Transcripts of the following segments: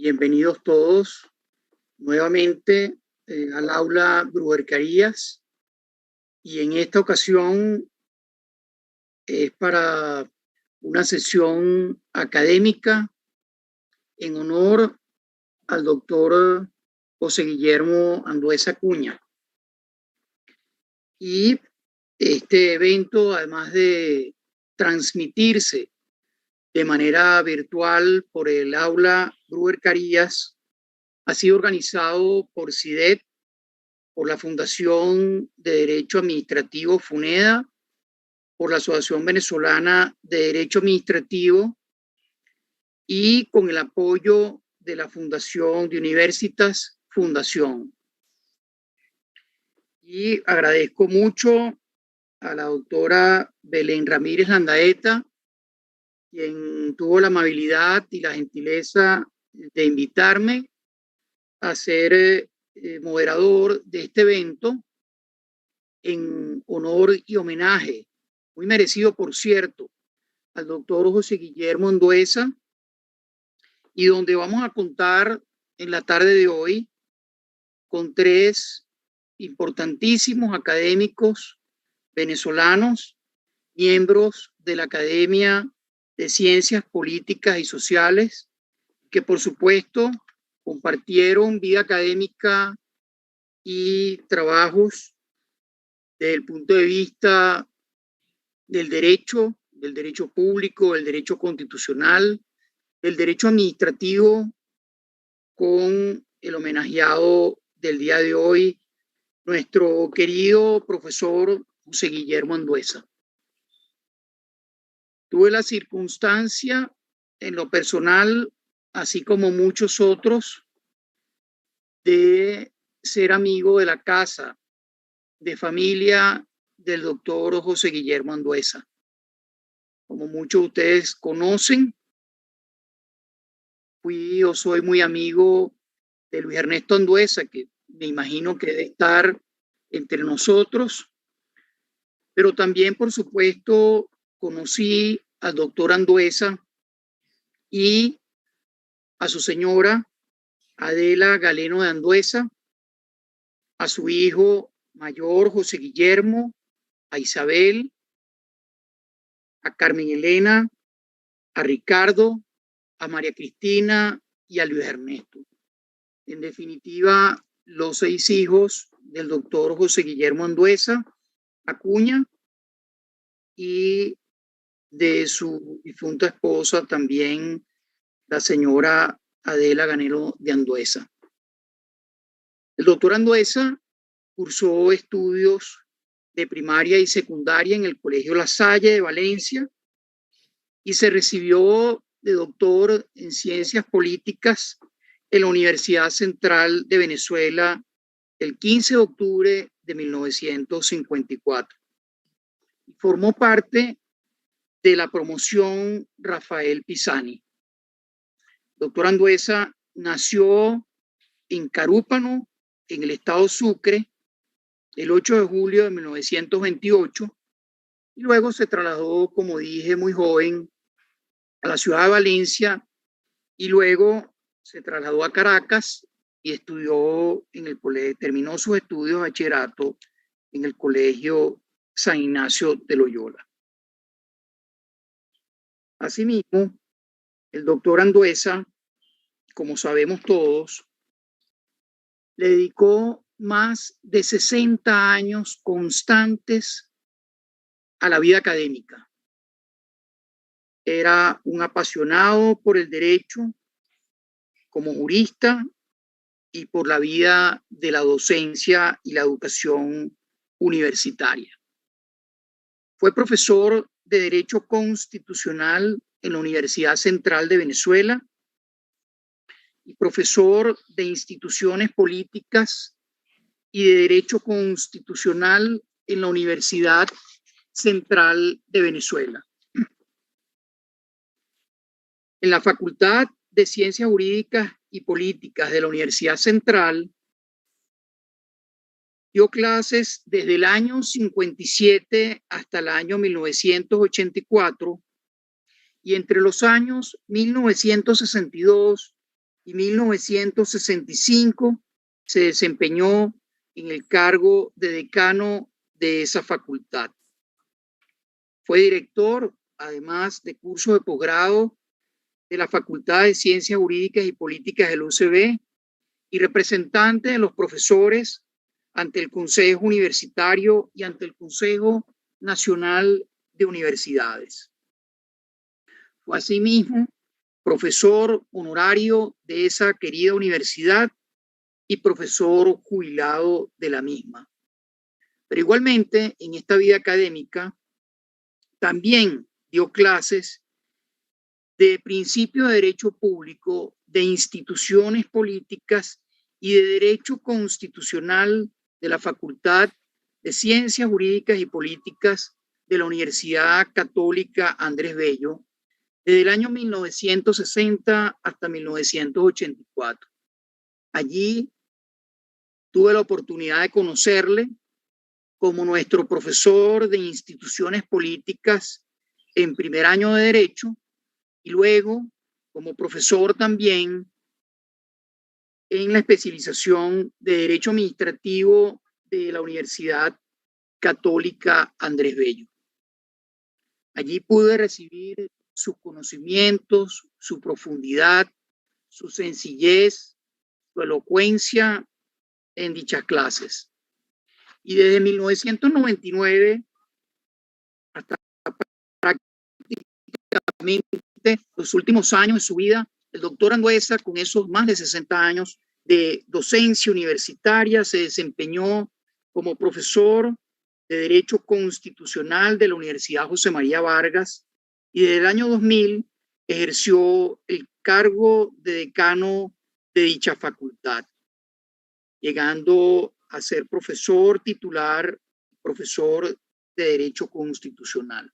Bienvenidos todos nuevamente al aula Bruer Carías, y en esta ocasión es para una sesión académica en honor al doctor José Guillermo Andueza Acuña. Y este evento, además de transmitirse de manera virtual por el aula Bruer Carías, ha sido organizado por CIDET, por la Fundación de Derecho Administrativo FUNEDA, por la Asociación Venezolana de Derecho Administrativo y con el apoyo de la Fundación de Universitas Fundación. Y agradezco mucho a la doctora Belén Ramírez Landaeta, quien tuvo la amabilidad y la gentileza de invitarme a ser moderador de este evento en honor y homenaje, muy merecido por cierto, al doctor José Guillermo Andueza, y donde vamos a contar en la tarde de hoy con tres importantísimos académicos venezolanos, miembros de la Academia de Ciencias Políticas y Sociales, que por supuesto compartieron vida académica y trabajos desde el punto de vista del derecho público, del derecho constitucional, del derecho administrativo, con el homenajeado del día de hoy, nuestro querido profesor José Guillermo Andueza. Tuve la circunstancia en lo personal, así como muchos otros, de ser amigo de la casa de familia del doctor José Guillermo Andueza. Como muchos de ustedes conocen, fui o soy muy amigo de Luis Ernesto Andueza, que me imagino que debe estar entre nosotros, pero también, por supuesto, conocí al doctor Andueza y a su señora Adela Galeno de Andueza, a su hijo mayor José Guillermo, a Isabel, a Carmen Elena, a Ricardo, a María Cristina y a Luis Ernesto. En definitiva, los 6 hijos del doctor José Guillermo Andueza Acuña, y de su difunta esposa también, la señora Adela Galeno de Andueza. El doctor Andueza cursó estudios de primaria y secundaria en el Colegio La Salle de Valencia y se recibió de doctor en Ciencias Políticas en la Universidad Central de Venezuela el 15 de octubre de 1954. Formó parte de la promoción Rafael Pisani. Doctor Andueza nació en Carúpano, en el estado Sucre, el 8 de julio de 1928, y luego se trasladó, como dije, muy joven a la ciudad de Valencia, y luego se trasladó a Caracas y estudió en el colegio, terminó sus estudios de bachillerato en el Colegio San Ignacio de Loyola. Asimismo, el doctor Andueza, como sabemos todos, le dedicó más de 60 años constantes a la vida académica. Era un apasionado por el derecho como jurista y por la vida de la docencia y la educación universitaria. Fue profesor de Derecho Constitucional en la Universidad Central de Venezuela y profesor de Instituciones Políticas y de Derecho Constitucional en la Universidad Central de Venezuela. En la Facultad de Ciencias Jurídicas y Políticas de la Universidad Central dio clases desde el año 57 hasta el año 1984, y entre los años 1962 y 1965 se desempeñó en el cargo de decano de esa facultad. Fue director, además de cursos de posgrado de la Facultad de Ciencias Jurídicas y Políticas del UCB y representante de los profesores ante el Consejo Universitario y ante el Consejo Nacional de Universidades. Fue asimismo profesor honorario de esa querida universidad y profesor jubilado de la misma. Pero igualmente, en esta vida académica, también dio clases de principio de derecho público, de instituciones políticas y de derecho constitucional de la Facultad de Ciencias Jurídicas y Políticas de la Universidad Católica Andrés Bello, desde el año 1960 hasta 1984. Allí tuve la oportunidad de conocerle como nuestro profesor de instituciones políticas en primer año de Derecho y luego como profesor también en la especialización de Derecho Administrativo de la Universidad Católica Andrés Bello. Allí pude recibir sus conocimientos, su profundidad, su sencillez, su elocuencia en dichas clases. Y desde 1999 hasta prácticamente los últimos años de su vida, el doctor Andueza, con esos más de 60 años de docencia universitaria, se desempeñó como profesor de Derecho Constitucional de la Universidad José María Vargas y desde el año 2000 ejerció el cargo de decano de dicha facultad, llegando a ser profesor titular, profesor de Derecho Constitucional.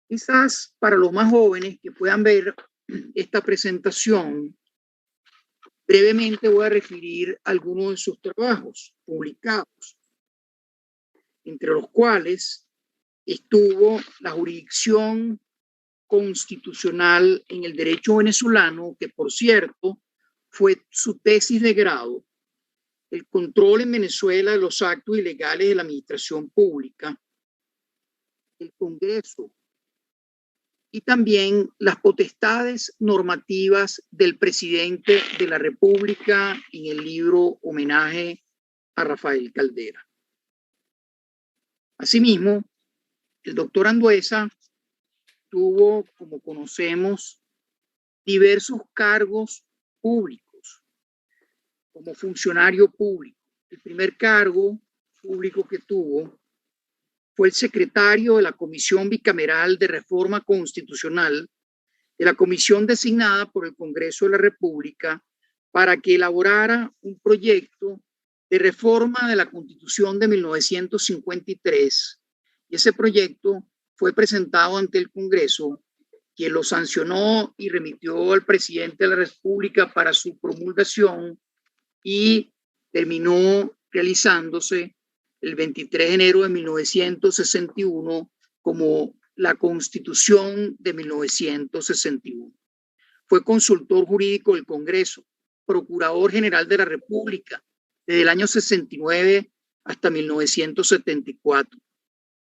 Quizás para los más jóvenes que puedan ver esta presentación, brevemente voy a referir algunos de sus trabajos publicados, entre los cuales estuvo la jurisdicción constitucional en el derecho venezolano, que por cierto fue su tesis de grado, el control en Venezuela de los actos ilegales de la administración pública, el Congreso y también las potestades normativas del presidente de la República en el libro Homenaje a Rafael Caldera. Asimismo, el doctor Andueza tuvo, como conocemos, diversos cargos públicos como funcionario público. El primer cargo público que tuvo fue el secretario de la Comisión Bicameral de Reforma Constitucional, de la comisión designada por el Congreso de la República para que elaborara un proyecto de reforma de la Constitución de 1953. Y ese proyecto fue presentado ante el Congreso, quien lo sancionó y remitió al presidente de la República para su promulgación y terminó realizándose el 23 de enero de 1961 como la Constitución de 1961. Fue consultor jurídico del Congreso, procurador general de la República desde el año 69 hasta 1974,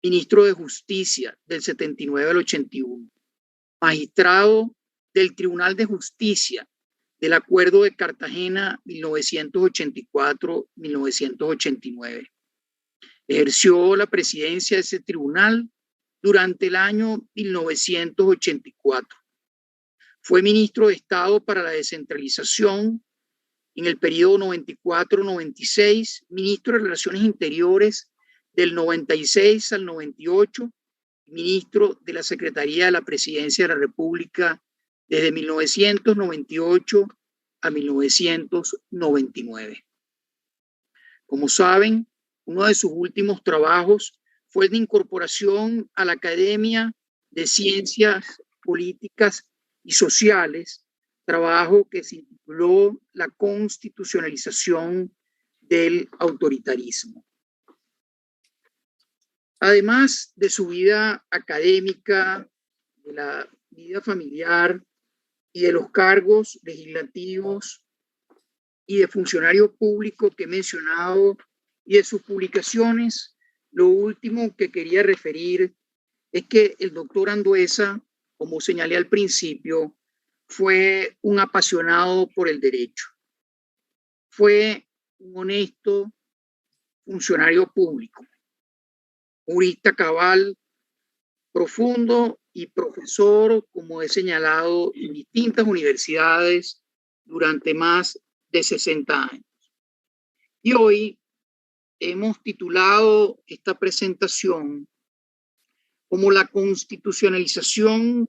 ministro de Justicia del 79 al 81, magistrado del Tribunal de Justicia del Acuerdo de Cartagena 1984-1989. Ejerció la presidencia de ese tribunal durante el año 1984. Fue ministro de Estado para la descentralización en el periodo 94-96, ministro de Relaciones Interiores del 96 al 98, ministro de la Secretaría de la Presidencia de la República desde 1998 a 1999. Como saben, uno de sus últimos trabajos fue el de incorporación a la Academia de Ciencias Políticas y Sociales, trabajo que se tituló La constitucionalización del autoritarismo. Además de su vida académica, de la vida familiar y de los cargos legislativos y de funcionario público que he mencionado y de sus publicaciones, lo último que quería referir es que el doctor Andueza, como señalé al principio, fue un apasionado por el derecho. Fue un honesto funcionario público, jurista cabal, profundo y profesor, como he señalado, en distintas universidades durante más de 60 años. Y hoy hemos titulado esta presentación como la constitucionalización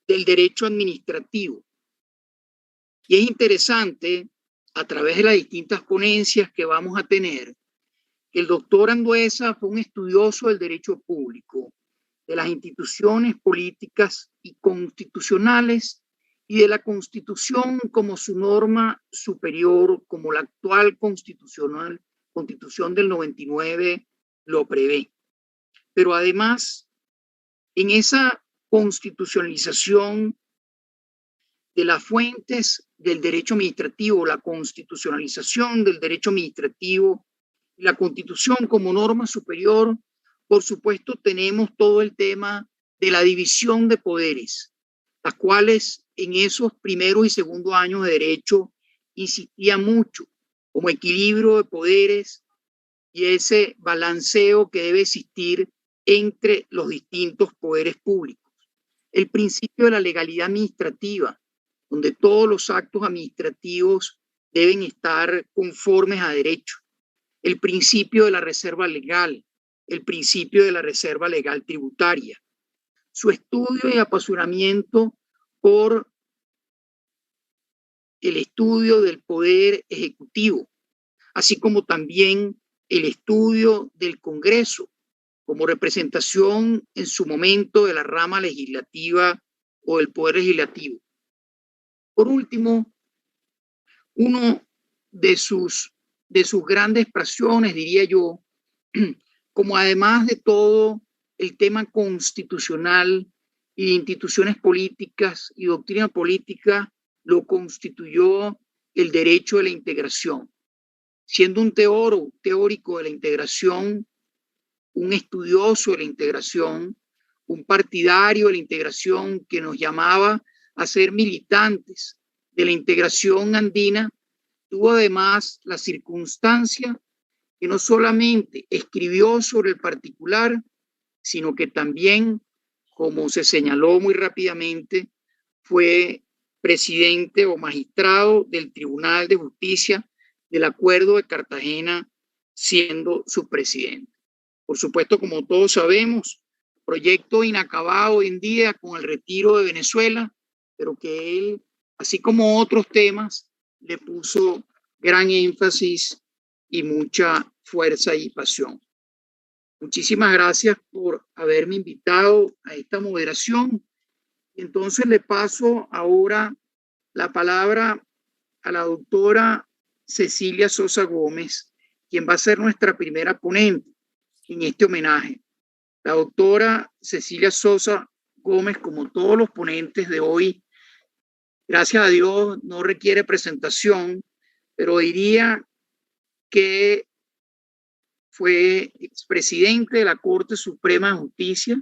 del derecho administrativo. Y es interesante, a través de las distintas ponencias que vamos a tener, que el doctor Andueza fue un estudioso del derecho público, de las instituciones políticas y constitucionales y de la Constitución como su norma superior, como la actual Constitución del 99 lo prevé. Pero además, en esa constitucionalización de las fuentes del derecho administrativo, la constitucionalización del derecho administrativo, la Constitución como norma superior, por supuesto tenemos todo el tema de la división de poderes, las cuales en esos primeros y segundos años de derecho insistía mucho como equilibrio de poderes y ese balanceo que debe existir entre los distintos poderes públicos. El principio de la legalidad administrativa, donde todos los actos administrativos deben estar conformes a derecho. El principio de la reserva legal, el principio de la reserva legal tributaria. Su estudio y apasionamiento por el estudio del poder ejecutivo, así como también el estudio del Congreso como representación en su momento de la rama legislativa o del poder legislativo. Por último, uno de sus grandes pasiones, diría yo, como además de todo el tema constitucional y de instituciones políticas y doctrina política, lo constituyó el derecho de la integración. Siendo un teórico de la integración, un estudioso de la integración, un partidario de la integración que nos llamaba a ser militantes de la integración andina, tuvo además la circunstancia que no solamente escribió sobre el particular, sino que también, como se señaló muy rápidamente, fue presidente o magistrado del Tribunal de Justicia del Acuerdo de Cartagena, siendo su presidente. Por supuesto, como todos sabemos, proyecto inacabado hoy en día con el retiro de Venezuela, pero que él, así como otros temas, le puso gran énfasis y mucha fuerza y pasión. Muchísimas gracias por haberme invitado a esta moderación. Entonces le paso ahora la palabra a la doctora Cecilia Sosa Gómez, quien va a ser nuestra primera ponente en este homenaje. La doctora Cecilia Sosa Gómez, como todos los ponentes de hoy, gracias a Dios no requiere presentación, pero diría que fue expresidente de la Corte Suprema de Justicia,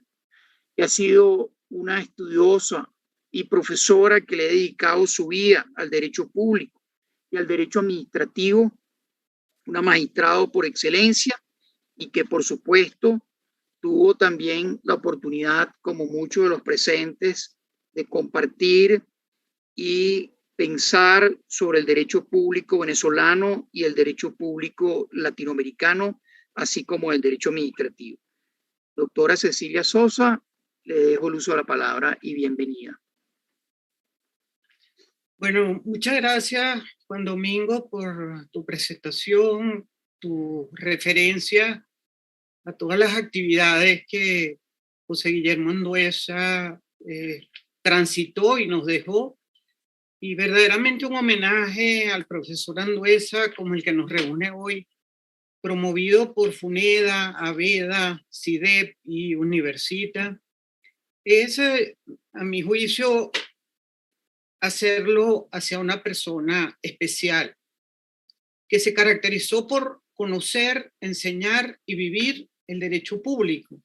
que ha sido una estudiosa y profesora que le ha dedicado su vida al derecho público y al derecho administrativo, una magistrado por excelencia y que por supuesto tuvo también la oportunidad, como muchos de los presentes, de compartir y pensar sobre el derecho público venezolano y el derecho público latinoamericano, así como el derecho administrativo. Doctora Cecilia Sosa, le dejo el uso de la palabra y bienvenida. Bueno, muchas gracias, Juan Domingo, por tu presentación, tu referencia a todas las actividades que José Guillermo Andueza transitó y nos dejó. Y verdaderamente un homenaje al profesor Andueza como el que nos reúne hoy, promovido por FUNEDA, AVEDA, CIDEP y Universita. Es, a mi juicio, hacerlo hacia una persona especial, que se caracterizó por conocer, enseñar y vivir el derecho público,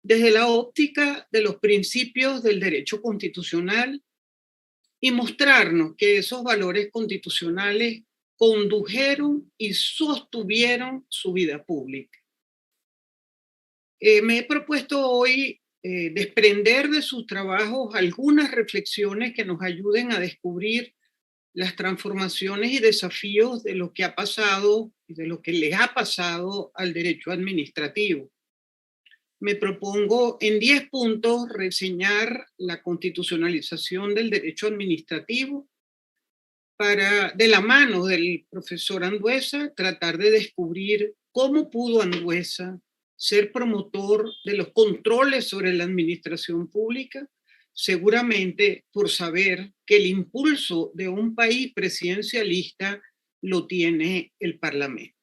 desde la óptica de los principios del derecho constitucional y mostrarnos que esos valores constitucionales condujeron y sostuvieron su vida pública. Me he propuesto hoy desprender de sus trabajos algunas reflexiones que nos ayuden a descubrir las transformaciones y desafíos de lo que ha pasado y de lo que le ha pasado al derecho administrativo. Me propongo en 10 puntos reseñar la constitucionalización del derecho administrativo para, de la mano del profesor Andueza, tratar de descubrir cómo pudo Andueza ser promotor de los controles sobre la administración pública, seguramente por saber que el impulso de un país presidencialista lo tiene el Parlamento.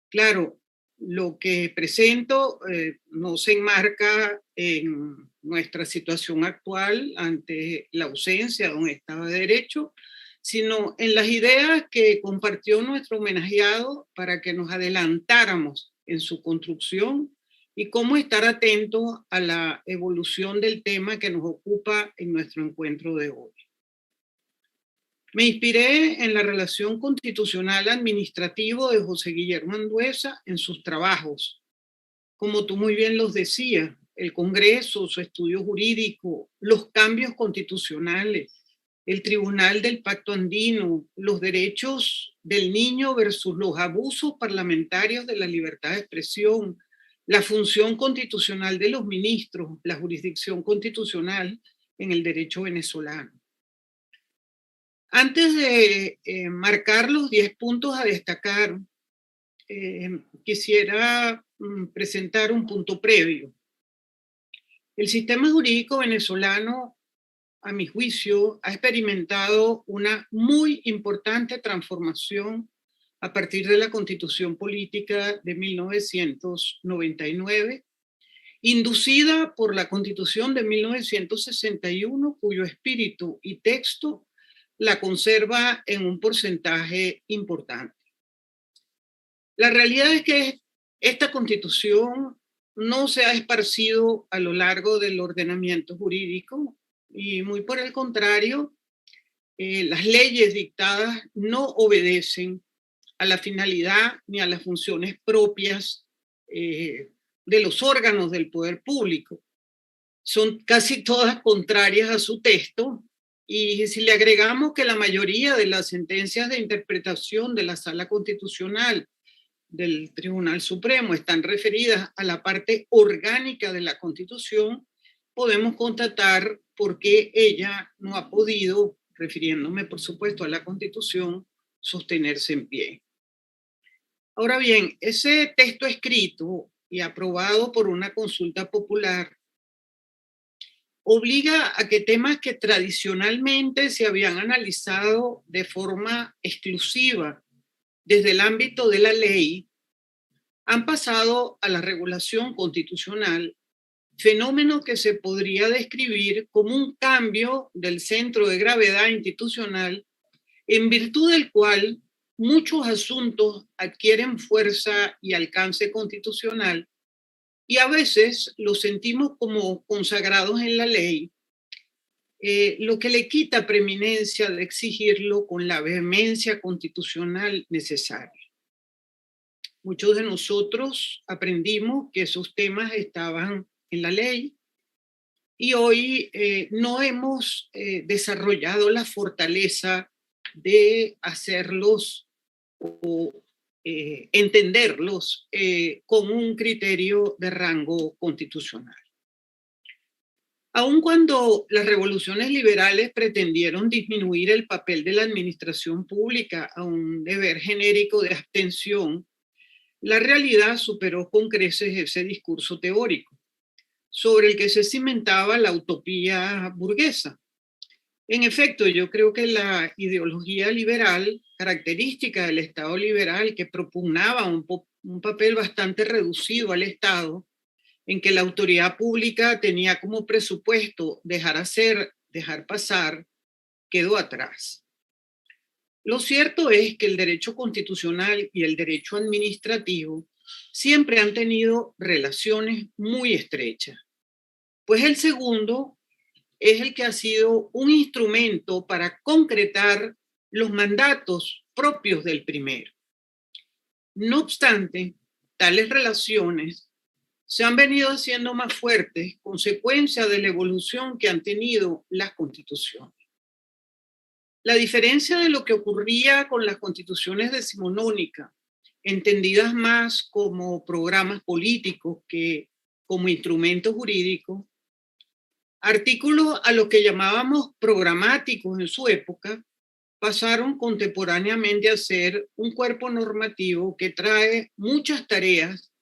Claro, lo que presento no se enmarca en nuestra situación actual ante la ausencia de un Estado de Derecho, sino en las ideas que compartió nuestro homenajeado para que nos adelantáramos en su construcción y cómo estar atentos a la evolución del tema que nos ocupa en nuestro encuentro de hoy. Me inspiré en la relación constitucional administrativo de José Guillermo Andueza en sus trabajos. Como tú muy bien los decías, el Congreso, su estudio jurídico, los cambios constitucionales, el Tribunal del Pacto Andino, los derechos del niño versus los abusos parlamentarios de la libertad de expresión, la función constitucional de los ministros, la jurisdicción constitucional en el derecho venezolano. Antes de marcar los 10 puntos a destacar, quisiera presentar un punto previo. El sistema jurídico venezolano, a mi juicio, ha experimentado una muy importante transformación a partir de la Constitución Política de 1999, inducida por la Constitución de 1961, cuyo espíritu y texto la conserva en un porcentaje importante. La realidad es que esta Constitución no se ha esparcido a lo largo del ordenamiento jurídico y muy por el contrario, las leyes dictadas no obedecen a la finalidad ni a las funciones propias de los órganos del poder público. Son casi todas contrarias a su texto. Y si le agregamos que la mayoría de las sentencias de interpretación de la Sala Constitucional del Tribunal Supremo están referidas a la parte orgánica de la Constitución, podemos constatar por qué ella no ha podido, refiriéndome por supuesto a la Constitución, sostenerse en pie. Ahora bien, ese texto escrito y aprobado por una consulta popular obliga a que temas que tradicionalmente se habían analizado de forma exclusiva desde el ámbito de la ley han pasado a la regulación constitucional, fenómeno que se podría describir como un cambio del centro de gravedad institucional en virtud del cual muchos asuntos adquieren fuerza y alcance constitucional y a veces los sentimos como consagrados en la ley, lo que le quita preeminencia de exigirlo con la vehemencia constitucional necesaria. Muchos de nosotros aprendimos que esos temas estaban en la ley y hoy no hemos desarrollado la fortaleza de hacerlos o entenderlos con un criterio de rango constitucional. Aun cuando las revoluciones liberales pretendieron disminuir el papel de la administración pública a un deber genérico de abstención, la realidad superó con creces ese discurso teórico, sobre el que se cimentaba la utopía burguesa. En efecto, yo creo que la ideología liberal, característica del Estado liberal, que propugnaba un papel bastante reducido al Estado, en que la autoridad pública tenía como presupuesto dejar hacer, dejar pasar, quedó atrás. Lo cierto es que el derecho constitucional y el derecho administrativo siempre han tenido relaciones muy estrechas, pues el segundo es el que ha sido un instrumento para concretar los mandatos propios del primero. No obstante, tales relaciones se han venido haciendo más fuertes, consecuencia de la evolución que han tenido las constituciones. La diferencia de lo que ocurría con las constituciones decimonónicas, entendidas más como programas políticos que como instrumentos jurídicos, artículos a lo que llamábamos programáticos en su época, pasaron contemporáneamente a ser un cuerpo normativo que trae muchas tareas,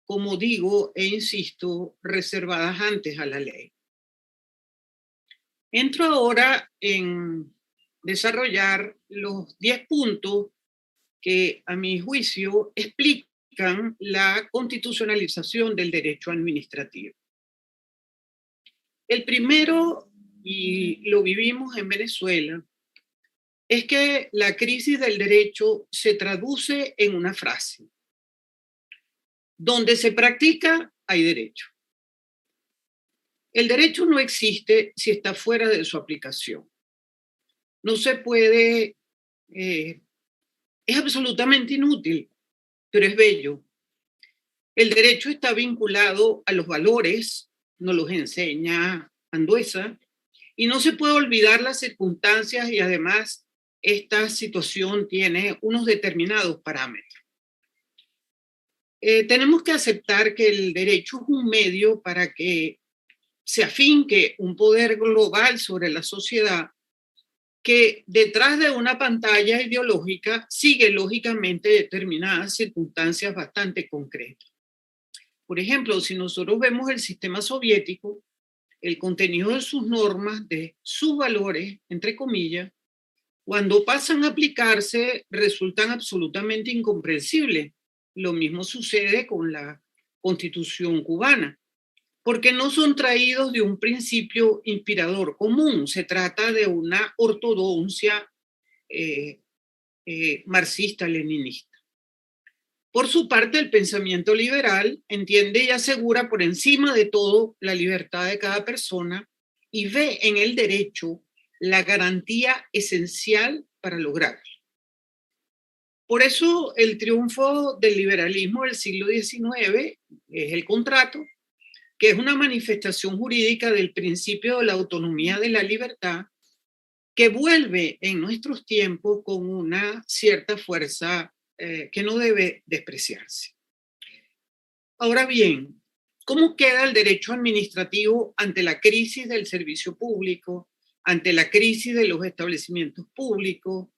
como digo e insisto, reservadas antes a la ley. Entro ahora en desarrollar los 10 puntos que, a mi juicio, explican la constitucionalización del derecho administrativo. El primero, y lo vivimos en Venezuela, es que la crisis del derecho se traduce en una frase. Donde se practica, hay derecho. El derecho no existe si está fuera de su aplicación. No se puede, es absolutamente inútil, pero es bello. El derecho está vinculado a los valores, nos los enseña Andueza, y no se puede olvidar las circunstancias y además esta situación tiene unos determinados parámetros. Tenemos que aceptar que el derecho es un medio para que se afinque un poder global sobre la sociedad que detrás de una pantalla ideológica sigue lógicamente determinadas circunstancias bastante concretas. Por ejemplo, si nosotros vemos el sistema soviético, el contenido de sus normas, de sus valores, entre comillas, cuando pasan a aplicarse resultan absolutamente incomprensibles. Lo mismo sucede con la Constitución cubana, porque no son traídos de un principio inspirador común. Se trata de una ortodoxia marxista-leninista. Por su parte, el pensamiento liberal entiende y asegura por encima de todo la libertad de cada persona y ve en el derecho la garantía esencial para lograrlo. Por eso el triunfo del liberalismo del siglo XIX es el contrato, que es una manifestación jurídica del principio de la autonomía de la libertad, que vuelve en nuestros tiempos con una cierta fuerza que no debe despreciarse. Ahora bien, ¿cómo queda el derecho administrativo ante la crisis del servicio público, ante la crisis de los establecimientos públicos,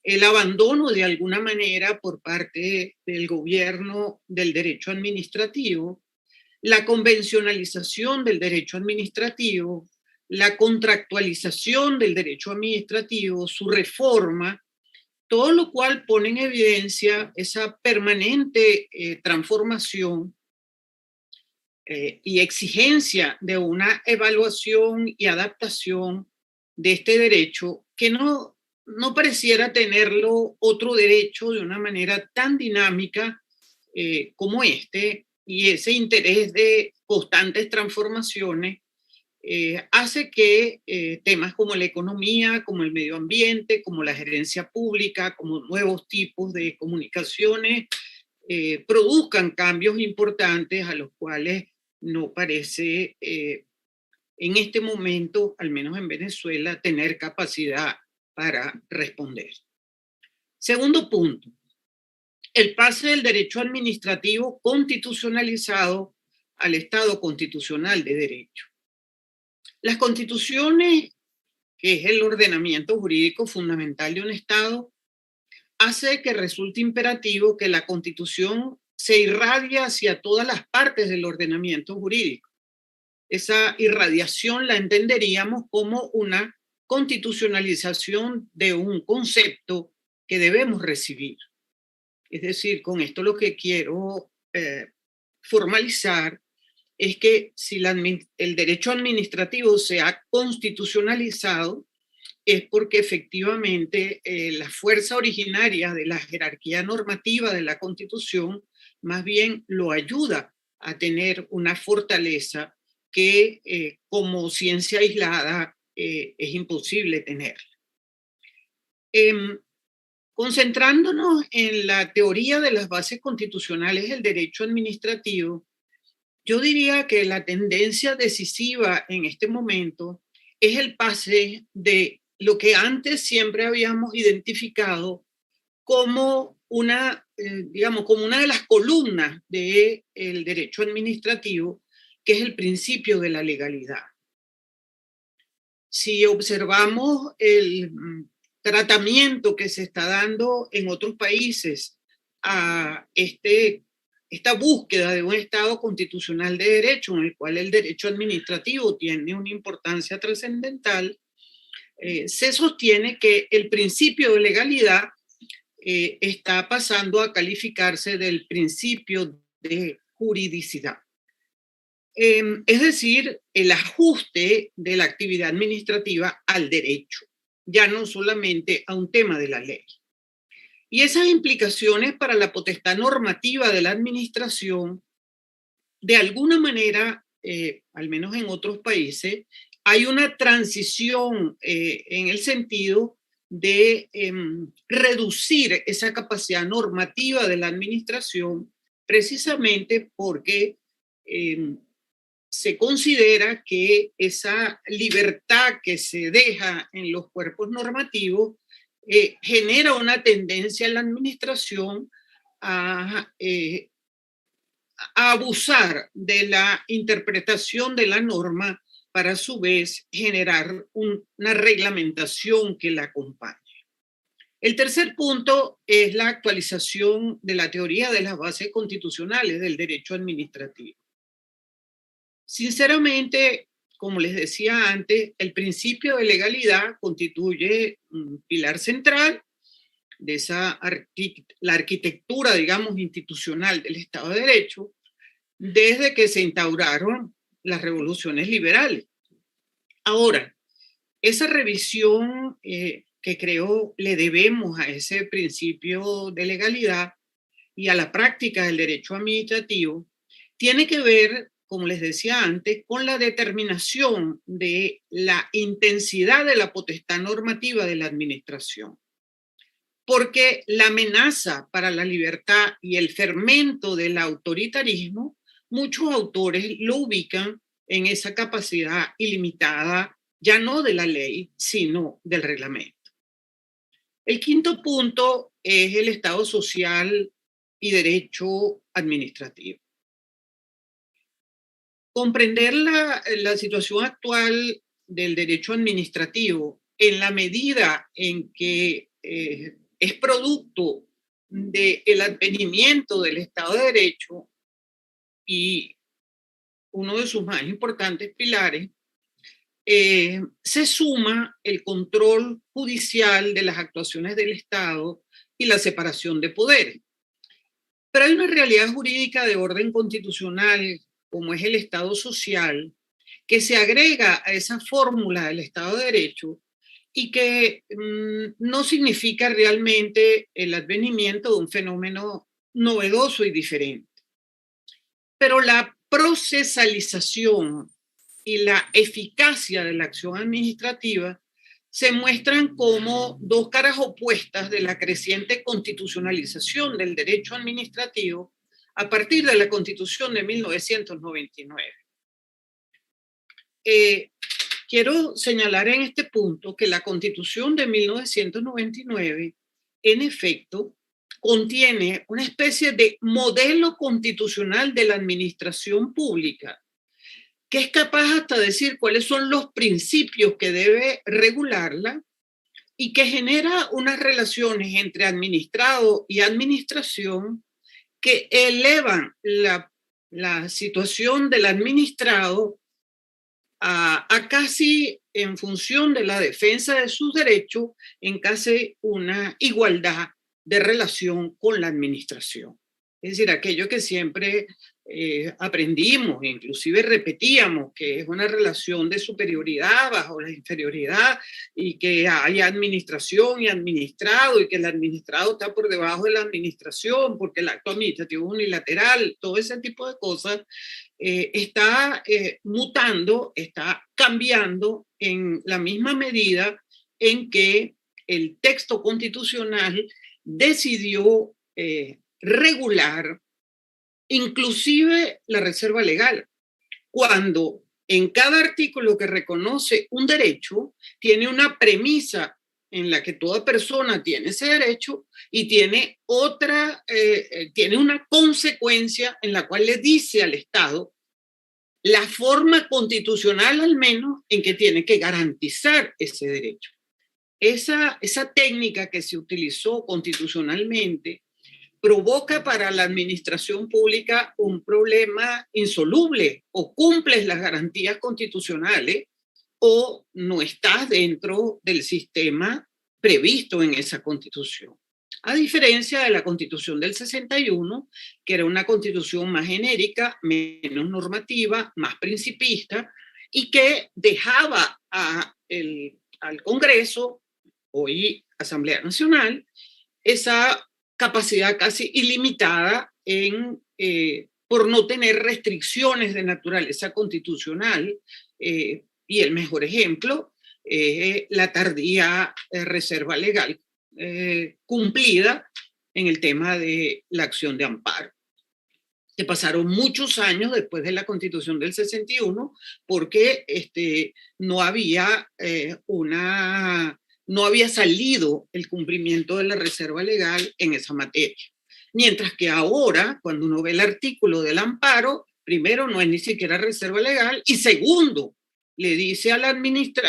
el abandono de alguna manera por parte del gobierno del derecho administrativo, la convencionalización del derecho administrativo, la contractualización del derecho administrativo, su reforma, todo lo cual pone en evidencia esa permanente transformación y exigencia de una evaluación y adaptación de este derecho que no pareciera tenerlo otro derecho de una manera tan dinámica como este, y ese interés de constantes transformaciones hace que temas como la economía, como el medio ambiente, como la gerencia pública, como nuevos tipos de comunicaciones, produzcan cambios importantes a los cuales no parece en este momento, al menos en Venezuela, tener capacidad para responder. Segundo punto, el pase del derecho administrativo constitucionalizado al Estado constitucional de derecho. Las constituciones, que es el ordenamiento jurídico fundamental de un Estado, hace que resulte imperativo que la Constitución se irradie hacia todas las partes del ordenamiento jurídico. Esa irradiación la entenderíamos como una constitucionalización de un concepto que debemos recibir. Es decir, con esto lo que quiero formalizar es que si el derecho administrativo se ha constitucionalizado, es porque efectivamente la fuerza originaria de la jerarquía normativa de la Constitución más bien lo ayuda a tener una fortaleza que como ciencia aislada es imposible tener. Concentrándonos en la teoría de las bases constitucionales del derecho administrativo, yo diría que la tendencia decisiva en este momento es el pase de lo que antes siempre habíamos identificado como una, digamos, como una de las columnas del derecho administrativo, que es el principio de la legalidad. Si observamos el tratamiento que se está dando en otros países a esta búsqueda de un Estado constitucional de derecho, en el cual el derecho administrativo tiene una importancia trascendental, se sostiene que el principio de legalidad está pasando a calificarse del principio de juridicidad. Es decir, el ajuste de la actividad administrativa al derecho, ya no solamente a un tema de la ley. Y esas implicaciones para la potestad normativa de la administración, de alguna manera, al menos en otros países, hay una transición en el sentido de reducir esa capacidad normativa de la administración, precisamente porque se considera que esa libertad que se deja en los cuerpos normativos genera una tendencia en la administración a abusar de la interpretación de la norma para a su vez generar una reglamentación que la acompañe. El tercer punto es la actualización de la teoría de las bases constitucionales del derecho administrativo. Sinceramente, como les decía antes, el principio de legalidad constituye un pilar central de la arquitectura, digamos, institucional del Estado de Derecho desde que se instauraron las revoluciones liberales. Ahora, esa revisión que creo le debemos a ese principio de legalidad y a la práctica del derecho administrativo tiene que ver, como les decía antes, con la determinación de la intensidad de la potestad normativa de la administración. Porque la amenaza para la libertad y el fermento del autoritarismo, muchos autores lo ubican en esa capacidad ilimitada, ya no de la ley, sino del reglamento. El quinto punto es el Estado social y derecho administrativo. Comprender la situación actual del derecho administrativo en la medida en que es producto del advenimiento del Estado de Derecho y uno de sus más importantes pilares, se suma el control judicial de las actuaciones del Estado y la separación de poderes. Pero hay una realidad jurídica de orden constitucional, como es el Estado social, que se agrega a esa fórmula del Estado de Derecho y que no significa realmente el advenimiento de un fenómeno novedoso y diferente. Pero la procesalización y la eficacia de la acción administrativa se muestran como dos caras opuestas de la creciente constitucionalización del derecho administrativo a partir de la Constitución de 1999. Quiero señalar en este punto que la Constitución de 1999, en efecto, contiene una especie de modelo constitucional de la administración pública, que es capaz hasta de decir cuáles son los principios que debe regularla y que genera unas relaciones entre administrado y administración que elevan la situación del administrado a casi en función de la defensa de sus derechos, en casi una igualdad de relación con la administración. Es decir, aquello que siempre aprendimos, inclusive repetíamos que es una relación de superioridad bajo la inferioridad y que hay administración y administrado y que el administrado está por debajo de la administración porque el acto administrativo es unilateral, todo ese tipo de cosas está mutando, está cambiando en la misma medida en que el texto constitucional decidió regular inclusive la reserva legal, cuando en cada artículo que reconoce un derecho tiene una premisa en la que toda persona tiene ese derecho y tiene otra, tiene una consecuencia en la cual le dice al Estado la forma constitucional al menos en que tiene que garantizar ese derecho. Esa técnica que se utilizó constitucionalmente provoca para la administración pública un problema insoluble: o cumples las garantías constitucionales o no estás dentro del sistema previsto en esa constitución. A diferencia de la constitución del 61, que era una constitución más genérica, menos normativa, más principista, y que dejaba al Congreso, hoy Asamblea Nacional, esa capacidad casi ilimitada por no tener restricciones de naturaleza constitucional. Y el mejor ejemplo es la tardía reserva legal cumplida en el tema de la acción de amparo. Se pasaron muchos años después de la Constitución del 61 porque no había no había salido el cumplimiento de la reserva legal en esa materia. Mientras que ahora, cuando uno ve el artículo del amparo, primero, no es ni siquiera reserva legal, y segundo, le dice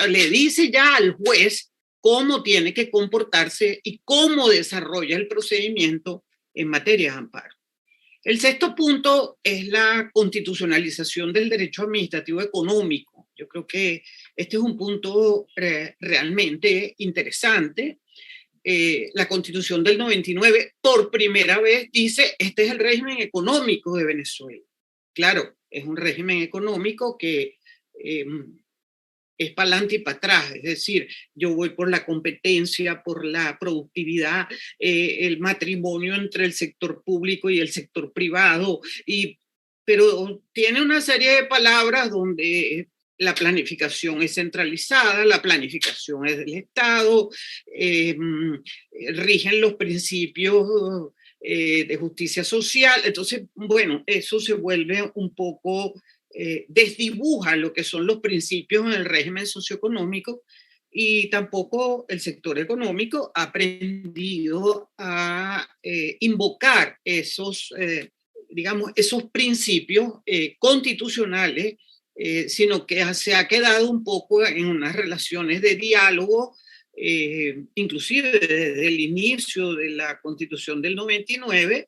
le dice ya al juez cómo tiene que comportarse y cómo desarrolla el procedimiento en materia de amparo. El sexto punto es la constitucionalización del derecho administrativo económico. Yo creo que este es un punto realmente interesante. La Constitución del 99 por primera vez dice: este es el régimen económico de Venezuela. Claro, es un régimen económico que es para adelante y para atrás, es decir, yo voy por la competencia, por la productividad, el matrimonio entre el sector público y el sector privado, pero tiene una serie de palabras donde la planificación es centralizada, la planificación es del Estado, rigen los principios de justicia social. Entonces, bueno, eso se vuelve un poco... desdibuja lo que son los principios en el régimen socioeconómico, y tampoco el sector económico ha aprendido a invocar esos principios constitucionales, sino que se ha quedado un poco en unas relaciones de diálogo, inclusive desde el inicio de la Constitución del 99,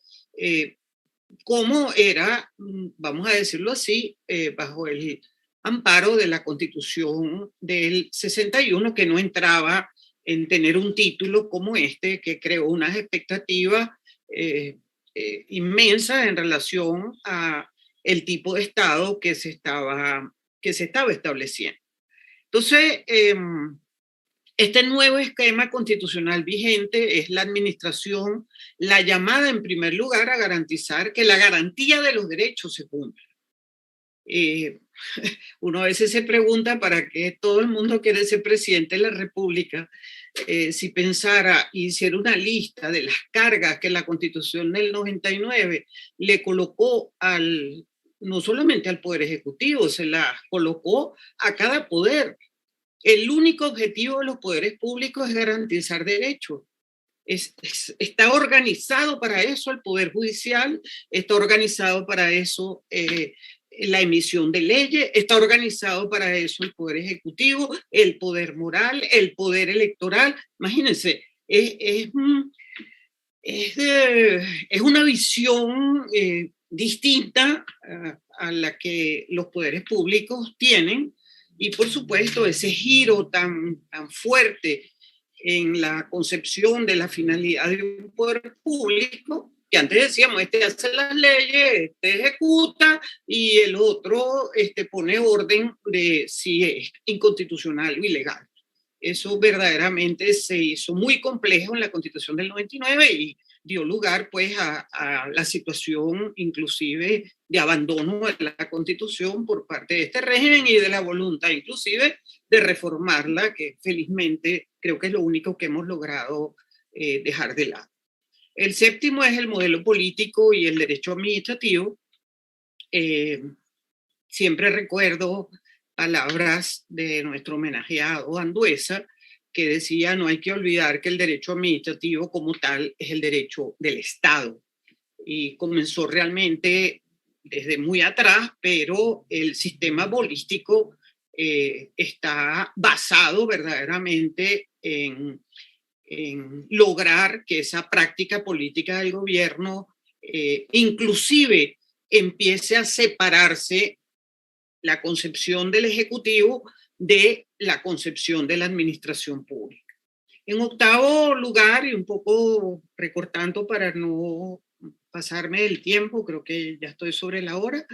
como era, vamos a decirlo así, bajo el amparo de la Constitución del 61, que no entraba en tener un título como este, que creó unas expectativas inmensas en relación a el tipo de Estado que se estaba estableciendo. Entonces, este nuevo esquema constitucional vigente es la administración, la llamada en primer lugar a garantizar que la garantía de los derechos se cumpla. Uno a veces se pregunta para qué todo el mundo quiere ser presidente de la República, si pensara y hiciera una lista de las cargas que la Constitución del 99 le colocó no solamente al Poder Ejecutivo, se las colocó a cada poder. El único objetivo de los poderes públicos es garantizar derechos. Está organizado para eso el Poder Judicial, está organizado para eso la emisión de leyes, está organizado para eso el Poder Ejecutivo, el Poder Moral, el Poder Electoral. Imagínense, es una visión distinta a la que los poderes públicos tienen. Y por supuesto, ese giro tan fuerte en la concepción de la finalidad de un poder público, que antes decíamos, este hace las leyes, este ejecuta y el otro pone orden de si es inconstitucional o ilegal. Eso verdaderamente se hizo muy complejo en la Constitución del 99 y dio lugar pues a la situación inclusive de abandono de la Constitución por parte de este régimen y de la voluntad inclusive de reformarla, que felizmente creo que es lo único que hemos logrado dejar de lado. El séptimo es el modelo político y el derecho administrativo. Siempre recuerdo palabras de nuestro homenajeado Andueza, que decía: no hay que olvidar que el derecho administrativo como tal es el derecho del Estado. Y comenzó realmente desde muy atrás, pero el sistema bolístico está basado verdaderamente en lograr que esa práctica política del gobierno inclusive empiece a separarse la concepción del Ejecutivo de la concepción de la administración pública. En octavo lugar, y un poco recortando para no pasarme del tiempo, creo que ya estoy sobre la hora,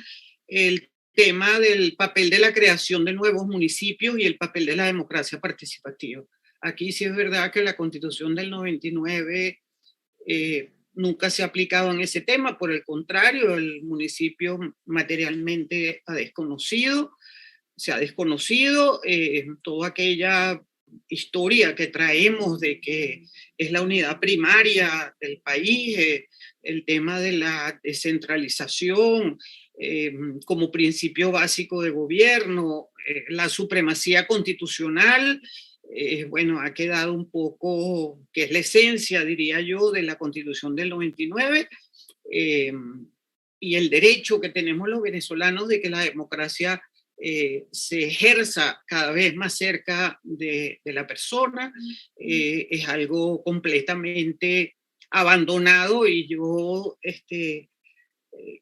el tema del papel de la creación de nuevos municipios y el papel de la democracia participativa. Aquí sí es verdad que la Constitución del 99 nunca se ha aplicado en ese tema, por el contrario, el municipio materialmente se ha desconocido toda aquella historia que traemos de que es la unidad primaria del país, el tema de la descentralización como principio básico de gobierno, la supremacía constitucional. Bueno, ha quedado un poco, que es la esencia, diría yo, de la Constitución del 99, y el derecho que tenemos los venezolanos de que la democracia se ejerza cada vez más cerca de la persona, es algo completamente abandonado, y yo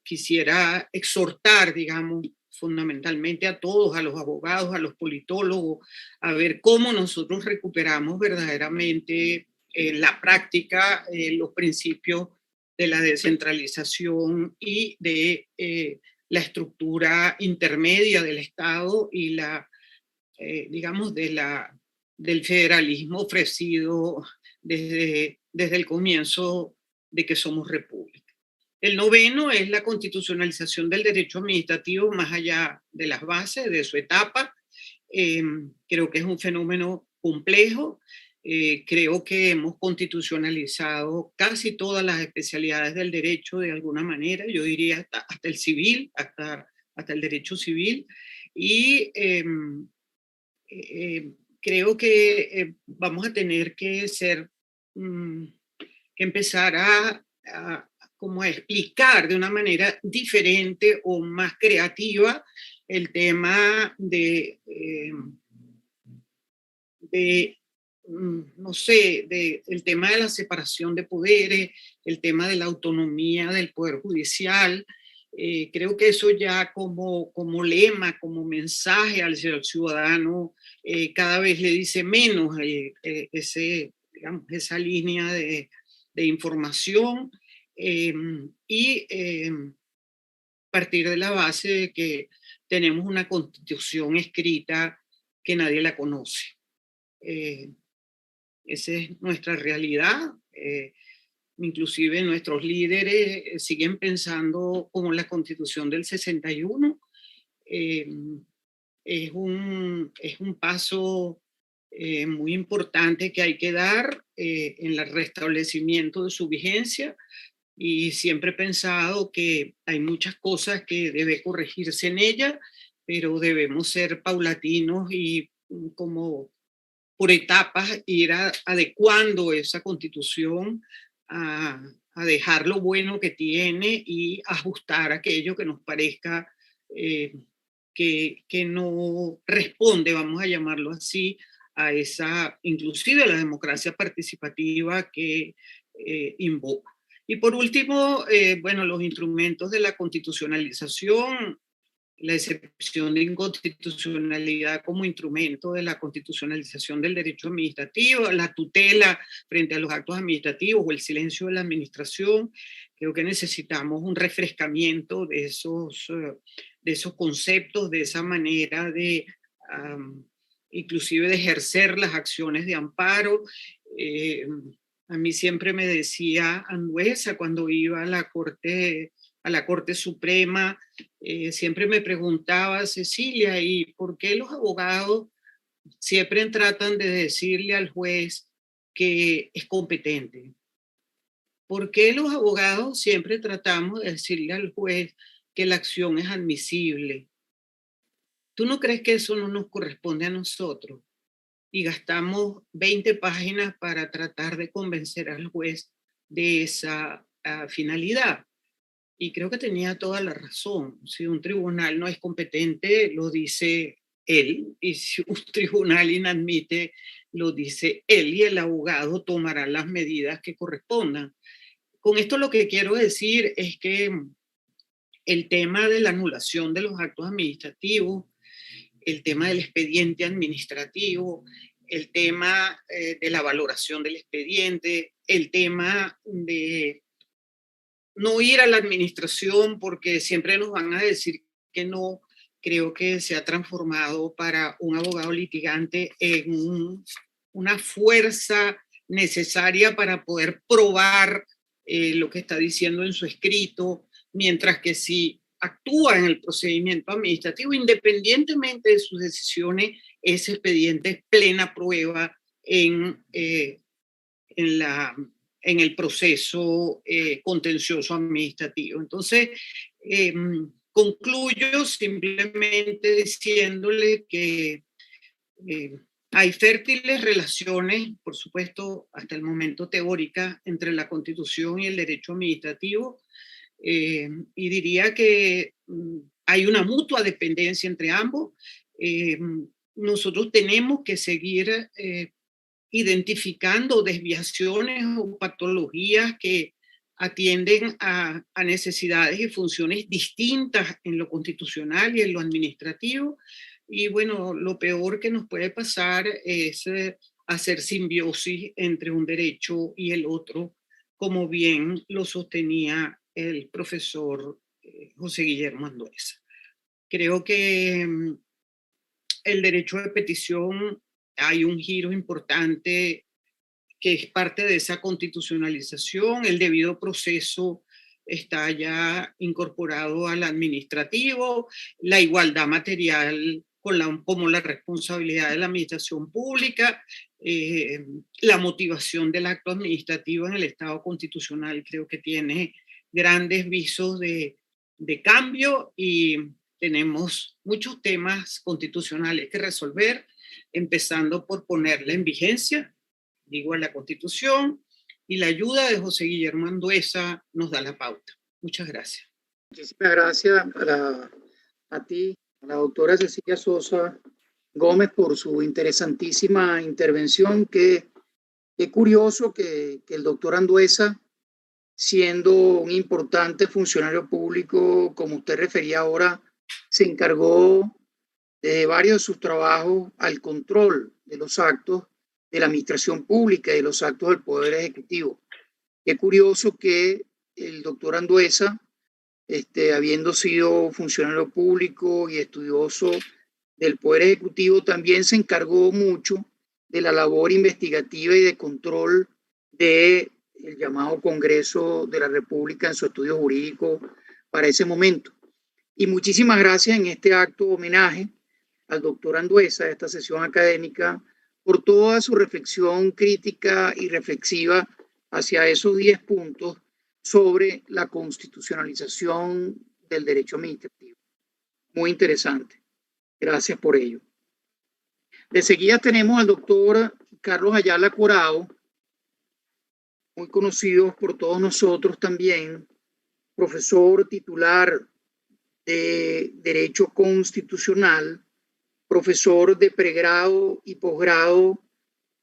quisiera exhortar, digamos, fundamentalmente a todos, a los abogados, a los politólogos, a ver cómo nosotros recuperamos verdaderamente en la práctica los principios de la descentralización y de la estructura intermedia del Estado y digamos, del federalismo ofrecido desde el comienzo de que somos república. El noveno es la constitucionalización del derecho administrativo más allá de las bases, de su etapa. Creo que es un fenómeno complejo. Creo que hemos constitucionalizado casi todas las especialidades del derecho de alguna manera, yo diría hasta el civil, hasta el derecho civil. Y creo que vamos a tener que que empezar como a explicar de una manera diferente o más creativa el tema no sé, el tema de la separación de poderes, el tema de la autonomía del Poder Judicial. Creo que eso ya como lema, como mensaje al ciudadano, cada vez le dice menos digamos, esa línea de información, y partir de la base de que tenemos una constitución escrita que nadie la conoce. Esa es nuestra realidad. Inclusive nuestros líderes siguen pensando como la Constitución del 61. Es un paso muy importante que hay que dar en el restablecimiento de su vigencia, y siempre he pensado que hay muchas cosas que debe corregirse en ella, pero debemos ser paulatinos y como por etapas ir adecuando esa Constitución a dejar lo bueno que tiene y ajustar aquello que nos parezca que no responde, vamos a llamarlo así, a esa, inclusive a la democracia participativa que invoca. Y por último, bueno, los instrumentos de la constitucionalización, la excepción de inconstitucionalidad como instrumento de la constitucionalización del derecho administrativo, la tutela frente a los actos administrativos o el silencio de la administración. Creo que necesitamos un refrescamiento de esos conceptos, de esa manera de inclusive de ejercer las acciones de amparo. A mí siempre me decía Andueza cuando iba a la Corte Suprema, siempre me preguntaba, Cecilia, ¿y por qué los abogados siempre tratan de decirle al juez que es competente? ¿Por qué los abogados siempre tratamos de decirle al juez que la acción es admisible? ¿Tú no crees que eso no nos corresponde a nosotros? Y gastamos 20 páginas para tratar de convencer al juez de esa finalidad. Y creo que tenía toda la razón. Si un tribunal no es competente, lo dice él, y si un tribunal inadmite, lo dice él, y el abogado tomará las medidas que correspondan. Con esto lo que quiero decir es que el tema de la anulación de los actos administrativos, el tema del expediente administrativo, el tema de la valoración del expediente, el tema de no ir a la administración porque siempre nos van a decir que no, creo que se ha transformado para un abogado litigante en una fuerza necesaria para poder probar lo que está diciendo en su escrito, mientras que si actúa en el procedimiento administrativo, independientemente de sus decisiones, ese expediente es plena prueba en el proceso contencioso administrativo. Entonces, concluyo simplemente diciéndole que hay fértiles relaciones, por supuesto, hasta el momento teóricas, entre la Constitución y el derecho administrativo, y diría que hay una mutua dependencia entre ambos. Nosotros tenemos que seguir identificando desviaciones o patologías que atienden a necesidades y funciones distintas en lo constitucional y en lo administrativo. Y bueno, lo peor que nos puede pasar es hacer simbiosis entre un derecho y el otro, como bien lo sostenía el profesor José Guillermo Andueza. Creo que el derecho de petición hay un giro importante que es parte de esa constitucionalización. El debido proceso está ya incorporado al administrativo, la igualdad material como la responsabilidad de la administración pública, la motivación del acto administrativo en el Estado constitucional creo que tiene grandes visos de cambio, y tenemos muchos temas constitucionales que resolver, empezando por ponerla en vigencia, digo, a la Constitución, y la ayuda de José Guillermo Andueza nos da la pauta. Muchas gracias. Muchísimas gracias a ti, a la doctora Cecilia Sosa Gómez, por su interesantísima intervención. Qué curioso que el doctor Andueza, siendo un importante funcionario público, como usted refería ahora, se encargó de varios de sus trabajos al control de los actos de la administración pública y de los actos del Poder Ejecutivo. Qué curioso que el doctor Andueza, habiendo sido funcionario público y estudioso del Poder Ejecutivo, también se encargó mucho de la labor investigativa y de control del llamado Congreso de la República en su estudio jurídico para ese momento. Y muchísimas gracias en este acto de homenaje al doctor Andueza, de esta sesión académica, por toda su reflexión crítica y reflexiva hacia esos 10 puntos sobre la constitucionalización del derecho administrativo. Muy interesante. Gracias por ello. De seguida tenemos al doctor Carlos Ayala Corao, muy conocido por todos nosotros también, profesor titular de Derecho Constitucional, profesor de pregrado y posgrado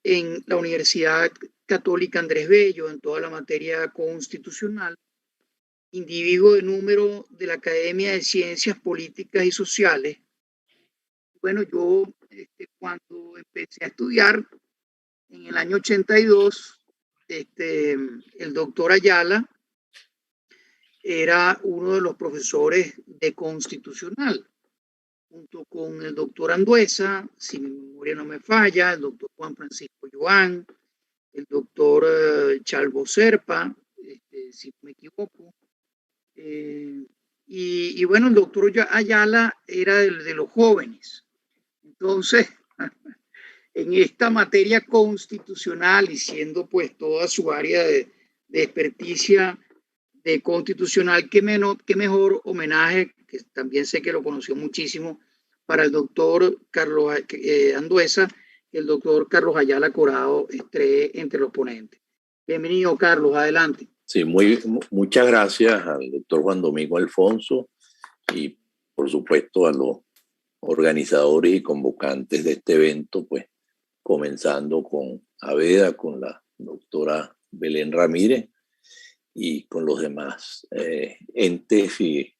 en la Universidad Católica Andrés Bello en toda la materia constitucional, individuo de número de la Academia de Ciencias Políticas y Sociales. Bueno, yo cuando empecé a estudiar en el año 82, el doctor Ayala era uno de los profesores de constitucional, junto con el doctor Anduesa, si mi memoria no me falla, el doctor Juan Francisco Joan, el doctor Chalvo Serpa, si no me equivoco. Y bueno, el doctor Ayala era de los jóvenes. Entonces, en esta materia constitucional y siendo pues toda su área de experticia de constitucional, qué mejor homenaje, que también sé que lo conoció muchísimo, para el doctor Carlos Anduesa, el doctor Carlos Ayala Corado esté entre los ponentes. Bienvenido, Carlos, adelante. Sí, muchas gracias al doctor Juan Domingo Alfonso y por supuesto a los organizadores y convocantes de este evento, pues comenzando con Aveda, con la doctora Belén Ramírez y con los demás entes y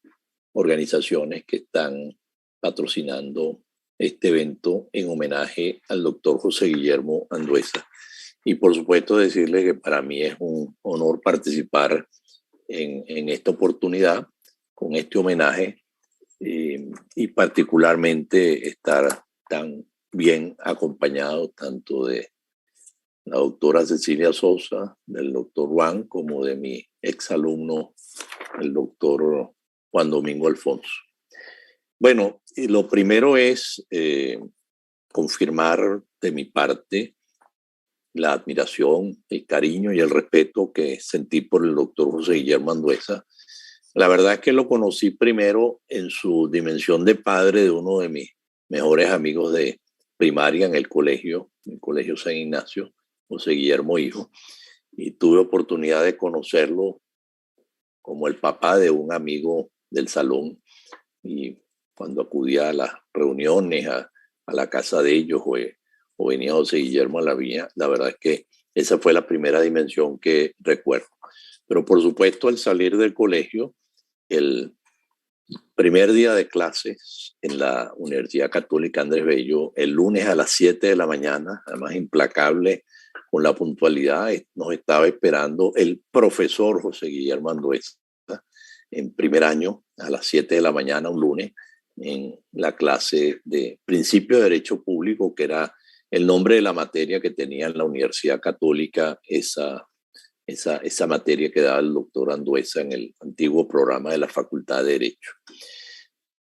organizaciones que están patrocinando este evento en homenaje al doctor José Guillermo Anduesa. Y por supuesto decirles que para mí es un honor participar en esta oportunidad con este homenaje y particularmente estar tan bien acompañado tanto de la doctora Cecilia Sosa, del doctor Juan, como de mi exalumno, el doctor Juan Domingo Alfonso. Bueno, lo primero es confirmar de mi parte la admiración, el cariño y el respeto que sentí por el doctor José Guillermo Anduesa. La verdad es que lo conocí primero en su dimensión de padre de uno de mis mejores amigos de primaria en el Colegio San Ignacio, José Guillermo Hijo, y tuve oportunidad de conocerlo como el papá de un amigo del salón, y cuando acudía a las reuniones, a la casa de ellos, o venía José Guillermo a la mía, la verdad es que esa fue la primera dimensión que recuerdo. Pero por supuesto, al salir del colegio, el primer día de clases en la Universidad Católica Andrés Bello, el lunes a las 7 de la mañana, además implacable con la puntualidad, nos estaba esperando el profesor José Guillermo Anduesa en primer año a las 7 de la mañana, un lunes, en la clase de Principio de Derecho Público, que era el nombre de la materia que tenía en la Universidad Católica, esa materia que daba el doctor Anduesa en el antiguo programa de la Facultad de Derecho.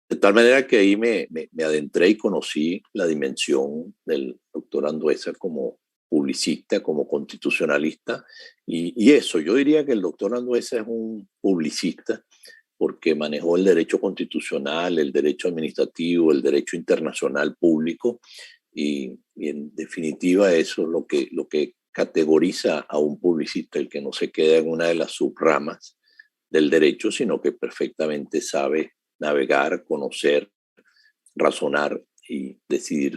De tal manera que ahí me adentré y conocí la dimensión del doctor Anduesa como publicista, como constitucionalista, y eso, yo diría que el doctor Anduesa es un publicista porque manejó el derecho constitucional, el derecho administrativo, el derecho internacional público, y en definitiva eso es lo que categoriza a un publicista, el que no se queda en una de las subramas del derecho, sino que perfectamente sabe navegar, conocer, razonar y decidir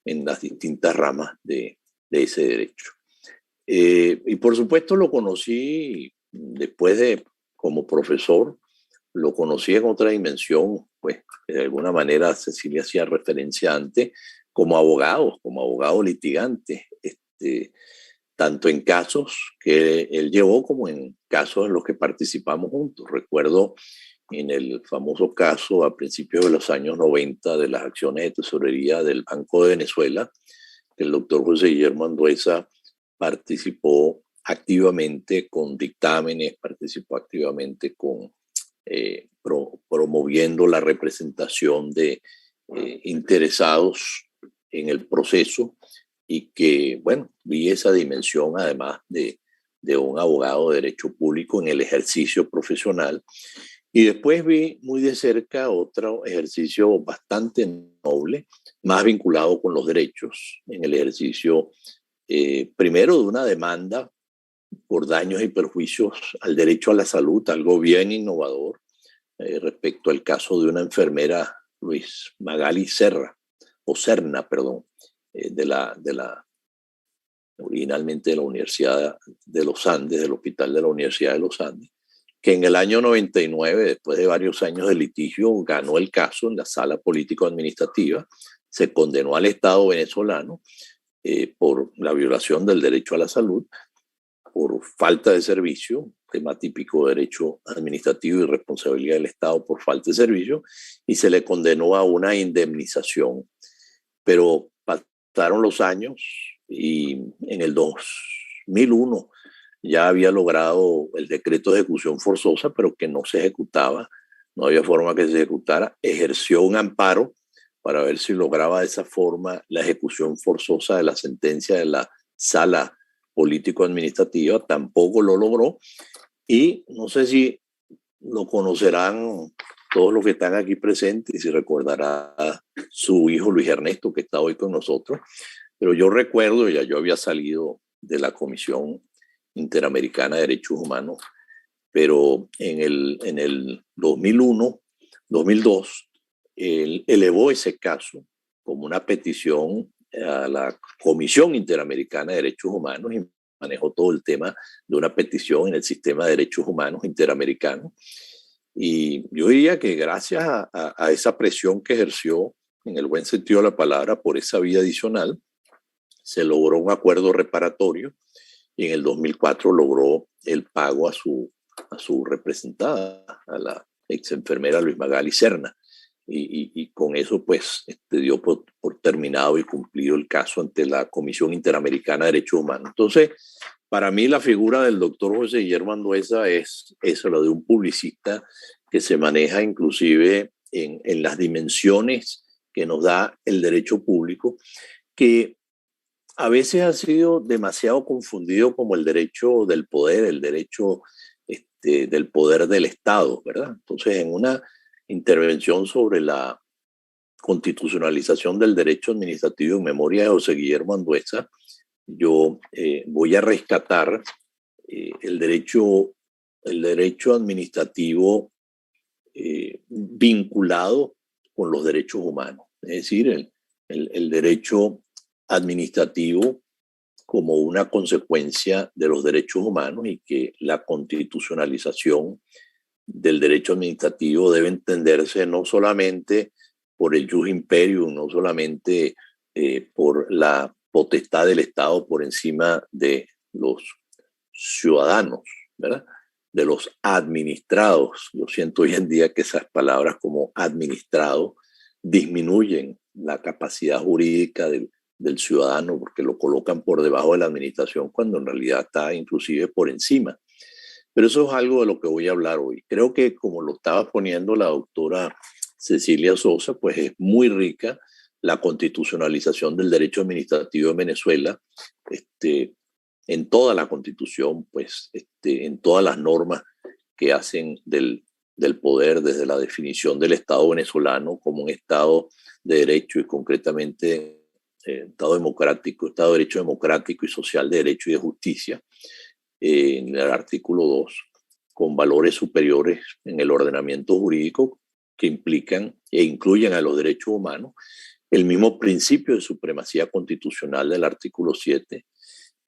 en las distintas ramas de ese derecho. Y por supuesto lo conocí después como profesor, lo conocí en otra dimensión, pues de alguna manera Cecilia hacía referencia antes, como abogado litigante, tanto en casos que él llevó como en casos en los que participamos juntos. Recuerdo en el famoso caso a principios de los años 90 de las acciones de tesorería del Banco de Venezuela, el doctor José Guillermo Anduesa participó activamente con dictámenes, participó activamente con promoviendo la representación de interesados en el proceso, y que, bueno, vi esa dimensión además de un abogado de derecho público en el ejercicio profesional. Y después vi muy de cerca otro ejercicio bastante noble, más vinculado con los derechos, en el ejercicio primero de una demanda por daños y perjuicios al derecho a la salud, algo bien innovador, respecto al caso de una enfermera, Luis Magali Serna, originalmente de la Universidad de los Andes, del Hospital de la Universidad de los Andes, que en el año 99, después de varios años de litigio, ganó el caso en la sala político-administrativa, se condenó al Estado venezolano por la violación del derecho a la salud, por falta de servicio, tema típico de derecho administrativo y responsabilidad del Estado por falta de servicio, y se le condenó a una indemnización. Pero pasaron los años y en el 2001 ya había logrado el decreto de ejecución forzosa, pero que no se ejecutaba, no había forma que se ejecutara. Ejerció un amparo para ver si lograba de esa forma la ejecución forzosa de la sentencia de la sala político-administrativa, tampoco lo logró, y no sé si lo conocerán todos los que están aquí presentes y si recordará su hijo Luis Ernesto, que está hoy con nosotros, pero yo recuerdo, ya yo había salido de la Comisión Interamericana de Derechos Humanos, pero en el 2001, 2002, él elevó ese caso como una petición a la Comisión Interamericana de Derechos Humanos y manejó todo el tema de una petición en el sistema de derechos humanos interamericano. Y yo diría que gracias a esa presión que ejerció, en el buen sentido de la palabra, por esa vía adicional, se logró un acuerdo reparatorio y en el 2004 logró el pago a su representada, a la ex enfermera Luis Magali Serna. Y con eso pues dio por terminado y cumplido el caso ante la Comisión Interamericana de Derechos Humanos. Entonces, para mí la figura del doctor José Guillermo Andueza es lo de un publicista que se maneja inclusive en las dimensiones que nos da el derecho público, que a veces ha sido demasiado confundido como el derecho del poder, el derecho del poder del Estado, ¿verdad? Entonces, en una intervención sobre la constitucionalización del derecho administrativo en memoria de José Guillermo Andueza, yo voy a rescatar el derecho administrativo vinculado con los derechos humanos, es decir, el derecho administrativo como una consecuencia de los derechos humanos y que la constitucionalización del derecho administrativo debe entenderse no solamente por el jus imperium, no solamente por la potestad del Estado por encima de los ciudadanos, ¿verdad? De los administrados. Yo siento hoy en día que esas palabras como administrado disminuyen la capacidad jurídica del ciudadano porque lo colocan por debajo de la administración cuando en realidad está inclusive por encima. Pero eso es algo de lo que voy a hablar hoy. Creo que como lo estaba poniendo la doctora Cecilia Sosa, pues es muy rica la constitucionalización del derecho administrativo en Venezuela, en toda la constitución, pues en todas las normas que hacen del poder, desde la definición del Estado venezolano como un Estado de derecho y concretamente Estado democrático, Estado de derecho democrático y social de derecho y de justicia, en el artículo 2, con valores superiores en el ordenamiento jurídico que implican e incluyen a los derechos humanos, el mismo principio de supremacía constitucional del artículo 7,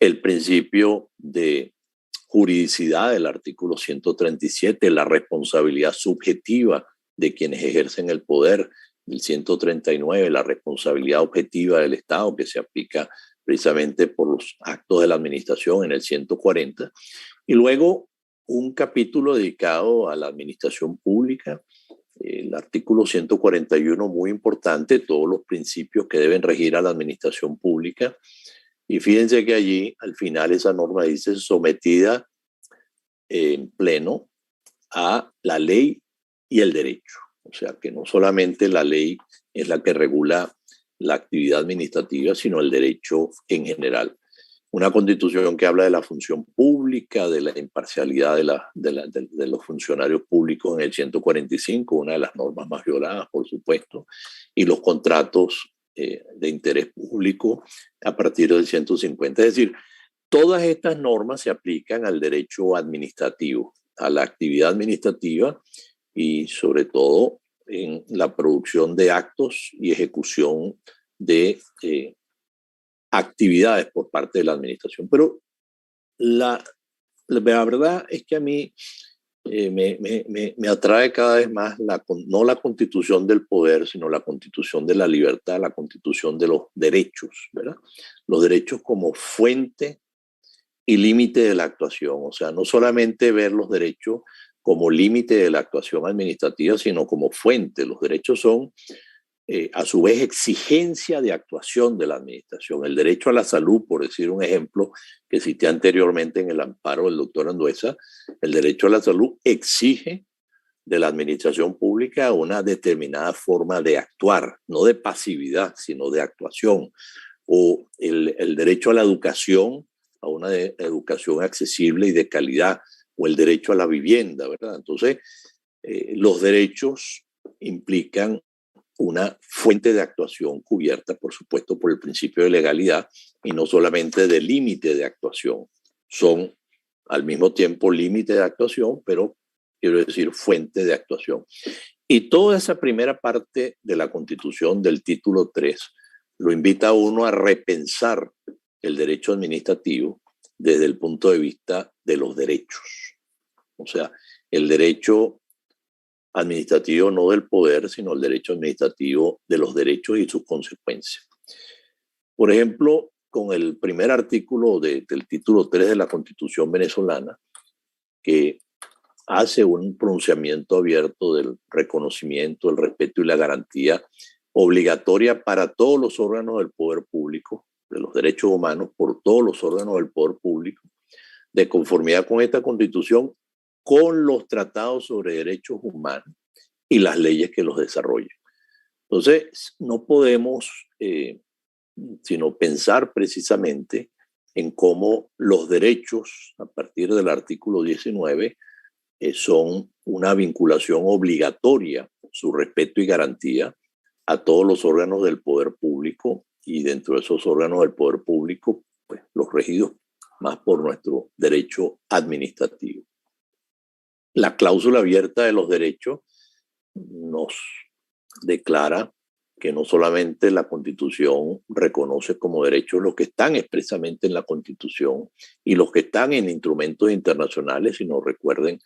el principio de juridicidad del artículo 137, la responsabilidad subjetiva de quienes ejercen el poder del 139, la responsabilidad objetiva del Estado que se aplica precisamente por los actos de la administración en el 140, y luego un capítulo dedicado a la administración pública, el artículo 141 muy importante, todos los principios que deben regir a la administración pública, y fíjense que allí al final esa norma dice sometida en pleno a la ley y el derecho, o sea que no solamente la ley es la que regula la actividad administrativa, sino el derecho en general. Una constitución que habla de la función pública, de la imparcialidad de los funcionarios públicos en el 145, una de las normas más violadas, por supuesto, y los contratos de interés público a partir del 150. Es decir, todas estas normas se aplican al derecho administrativo, a la actividad administrativa y sobre todo en la producción de actos y ejecución de actividades por parte de la administración. Pero la verdad es que a mí me atrae cada vez más no la constitución del poder, sino la constitución de la libertad, la constitución de los derechos, ¿verdad? Los derechos como fuente y límite de la actuación. O sea, no solamente ver los derechos como límite de la actuación administrativa, sino como fuente. Los derechos son, a su vez, exigencia de actuación de la administración. El derecho a la salud, por decir un ejemplo que cité anteriormente en el amparo del doctor Andueza, el derecho a la salud exige de la administración pública una determinada forma de actuar, no de pasividad, sino de actuación. O el derecho a la educación, a una educación accesible y de calidad, o el derecho a la vivienda, ¿verdad? Entonces, los derechos implican una fuente de actuación cubierta, por supuesto, por el principio de legalidad y no solamente de límite de actuación. Son al mismo tiempo límite de actuación, pero quiero decir fuente de actuación. Y toda esa primera parte de la Constitución del título 3 lo invita a uno a repensar el derecho administrativo desde el punto de vista de los derechos. O sea, el derecho administrativo no del poder, sino el derecho administrativo de los derechos y sus consecuencias. Por ejemplo, con el primer artículo del título 3 de la Constitución venezolana, que hace un pronunciamiento abierto del reconocimiento, el respeto y la garantía obligatoria para todos los órganos del poder público, de los derechos humanos por todos los órganos del poder público, de conformidad con esta Constitución, con los tratados sobre derechos humanos y las leyes que los desarrollan. Entonces, no podemos sino pensar precisamente en cómo los derechos, a partir del artículo 19, son una vinculación obligatoria, su respeto y garantía a todos los órganos del poder público, y dentro de esos órganos del poder público, pues, los regidos más por nuestro derecho administrativo. La cláusula abierta de los derechos nos declara que no solamente la Constitución reconoce como derechos los que están expresamente en la Constitución y los que están en instrumentos internacionales, sino recuerden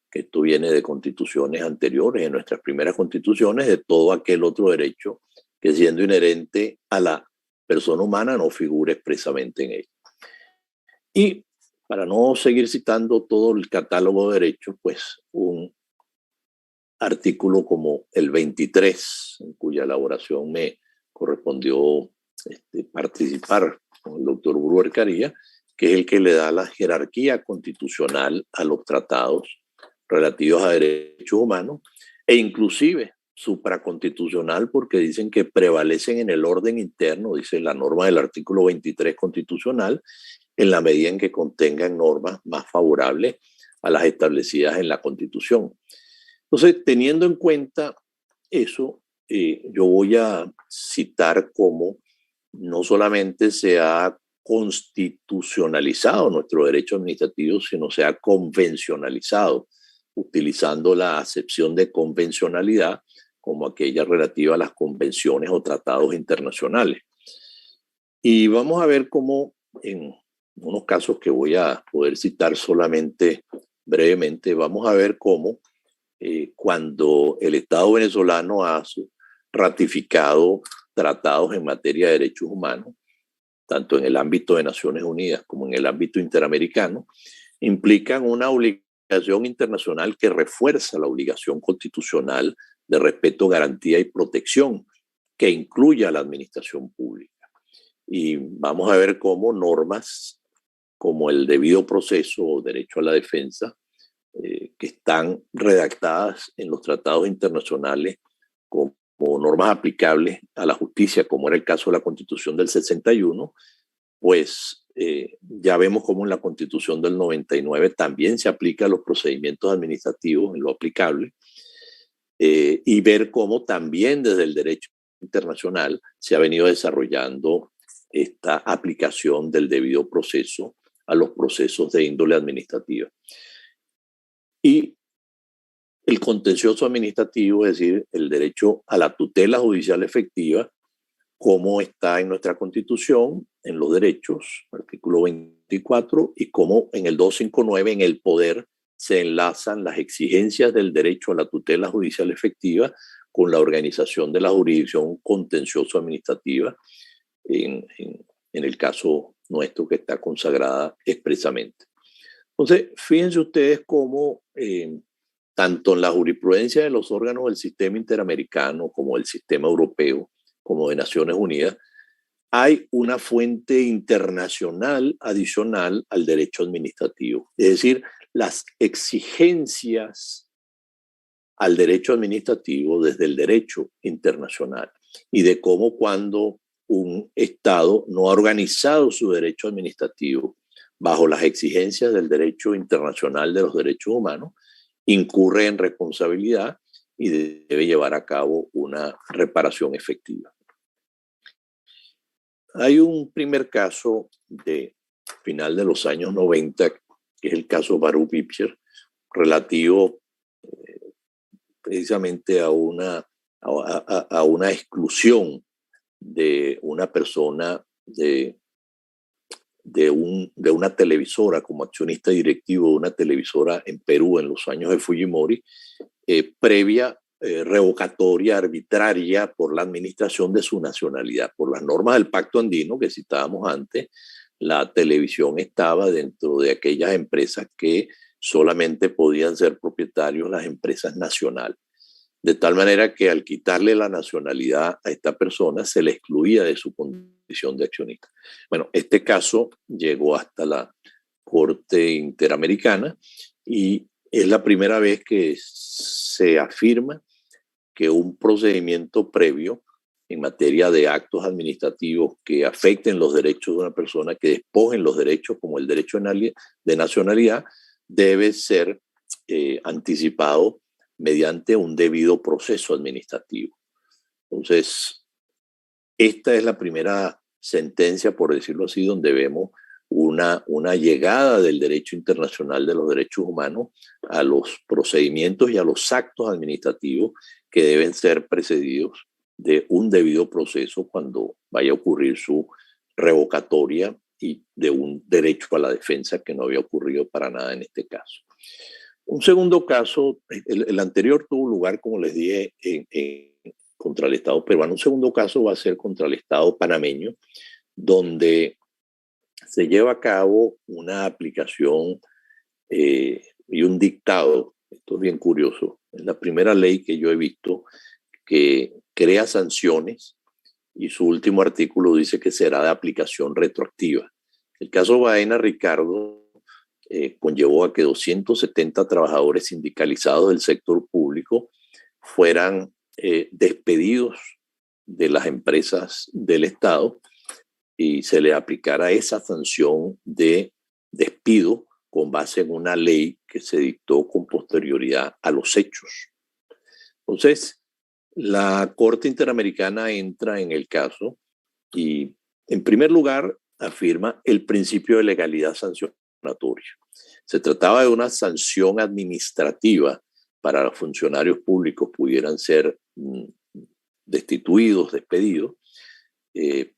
que esto viene de constituciones anteriores, de nuestras primeras constituciones, de todo aquel otro derecho que, siendo inherente a la persona humana, no figura expresamente en ella. Y para no seguir citando todo el catálogo de derechos, pues un artículo como el 23, en cuya elaboración me correspondió participar con el doctor Gruber Caría, que es el que le da la jerarquía constitucional a los tratados relativos a derechos humanos, e inclusive supraconstitucional, porque dicen que prevalecen en el orden interno, dice la norma del artículo 23 constitucional, en la medida en que contengan normas más favorables a las establecidas en la Constitución. Entonces, teniendo en cuenta eso, yo voy a citar cómo no solamente se ha constitucionalizado nuestro derecho administrativo, sino se ha convencionalizado, utilizando la acepción de convencionalidad como aquella relativa a las convenciones o tratados internacionales. Y vamos a ver cómo en unos casos que voy a poder citar solamente brevemente, vamos a ver cómo cuando el Estado venezolano ha ratificado tratados en materia de derechos humanos, tanto en el ámbito de Naciones Unidas como en el ámbito interamericano, implican una obligación internacional que refuerza la obligación constitucional de respeto, garantía y protección que incluye a la administración pública. Y vamos a ver cómo normas como el debido proceso o derecho a la defensa, que están redactadas en los tratados internacionales como normas aplicables a la justicia, como era el caso de la Constitución del 61, pues ya vemos cómo en la Constitución del 99 también se aplica a los procedimientos administrativos en lo aplicable, y ver cómo también desde el derecho internacional se ha venido desarrollando esta aplicación del debido proceso a los procesos de índole administrativa. Y el contencioso administrativo, es decir, el derecho a la tutela judicial efectiva, como está en nuestra Constitución, en los derechos, artículo 24, y como en el 259, en el poder, se enlazan las exigencias del derecho a la tutela judicial efectiva con la organización de la jurisdicción contencioso-administrativa, en el caso nuestro que está consagrada expresamente. Entonces, fíjense ustedes cómo tanto en la jurisprudencia de los órganos del sistema interamericano como del sistema europeo, como de Naciones Unidas, hay una fuente internacional adicional al derecho administrativo. Es decir, las exigencias al derecho administrativo desde el derecho internacional y de cómo cuando un Estado no ha organizado su derecho administrativo bajo las exigencias del derecho internacional de los derechos humanos, incurre en responsabilidad y debe llevar a cabo una reparación efectiva. Hay un primer caso de final de los años 90, que es el caso Baruch Bibcher, relativo precisamente a una exclusión de una persona de una televisora como accionista directivo de una televisora en Perú en los años de Fujimori, previa revocatoria arbitraria por la administración de su nacionalidad. Por las normas del Pacto Andino que citábamos antes, la televisión estaba dentro de aquellas empresas que solamente podían ser propietarios las empresas nacionales. De tal manera que al quitarle la nacionalidad a esta persona se le excluía de su condición de accionista. Bueno, este caso llegó hasta la Corte Interamericana y es la primera vez que se afirma que un procedimiento previo en materia de actos administrativos que afecten los derechos de una persona, que despojen los derechos como el derecho de nacionalidad, debe ser anticipado mediante un debido proceso administrativo. Entonces, esta es la primera sentencia, por decirlo así, donde vemos una llegada del derecho internacional de los derechos humanos a los procedimientos y a los actos administrativos que deben ser precedidos de un debido proceso cuando vaya a ocurrir su revocatoria y de un derecho a la defensa que no había ocurrido para nada en este caso. Un segundo caso, el anterior tuvo lugar, como les dije, contra el Estado peruano. Un segundo caso va a ser contra el Estado panameño, donde se lleva a cabo una aplicación y un dictado. Esto es bien curioso. Es la primera ley que yo he visto que crea sanciones y su último artículo dice que será de aplicación retroactiva. El caso Baena Ricardo conllevó a que 270 trabajadores sindicalizados del sector público fueran despedidos de las empresas del Estado y se le aplicara esa sanción de despido con base en una ley que se dictó con posterioridad a los hechos. Entonces, la Corte Interamericana entra en el caso y, en primer lugar, afirma el principio de legalidad sancionatoria. Se trataba de una sanción administrativa para los funcionarios públicos pudieran ser destituidos, despedidos,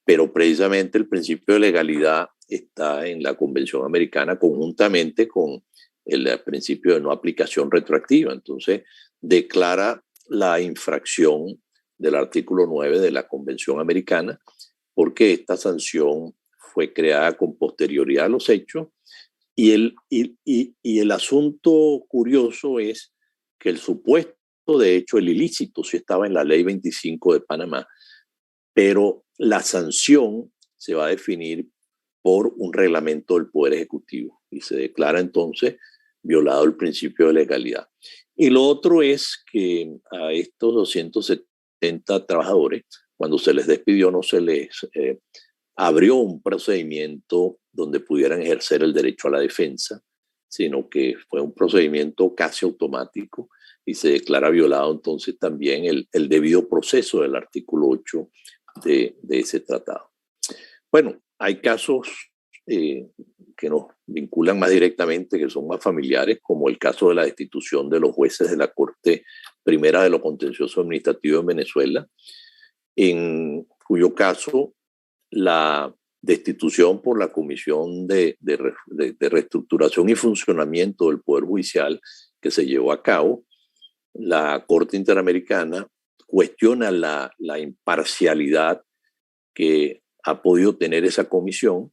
pero precisamente el principio de legalidad está en la Convención Americana conjuntamente con el principio de no aplicación retroactiva. Entonces, declara la infracción del artículo 9 de la Convención Americana porque esta sanción fue creada con posterioridad a los hechos y el asunto curioso es que el supuesto de hecho, el ilícito sí estaba en la Ley 25 de Panamá, pero la sanción se va a definir por un reglamento del Poder Ejecutivo y se declara entonces violado el principio de legalidad. Y lo otro es que a estos 270 trabajadores, cuando se les despidió, no se les abrió un procedimiento donde pudieran ejercer el derecho a la defensa, sino que fue un procedimiento casi automático y se declara violado entonces también el debido proceso del artículo 8 de ese tratado. Bueno, hay casos que nos vinculan más directamente, que son más familiares, como el caso de la destitución de los jueces de la Corte Primera de lo Contencioso Administrativo en Venezuela, en cuyo caso la destitución por la Comisión de Reestructuración y Funcionamiento del Poder Judicial que se llevó a cabo, la Corte Interamericana cuestiona la imparcialidad que ha podido tener esa comisión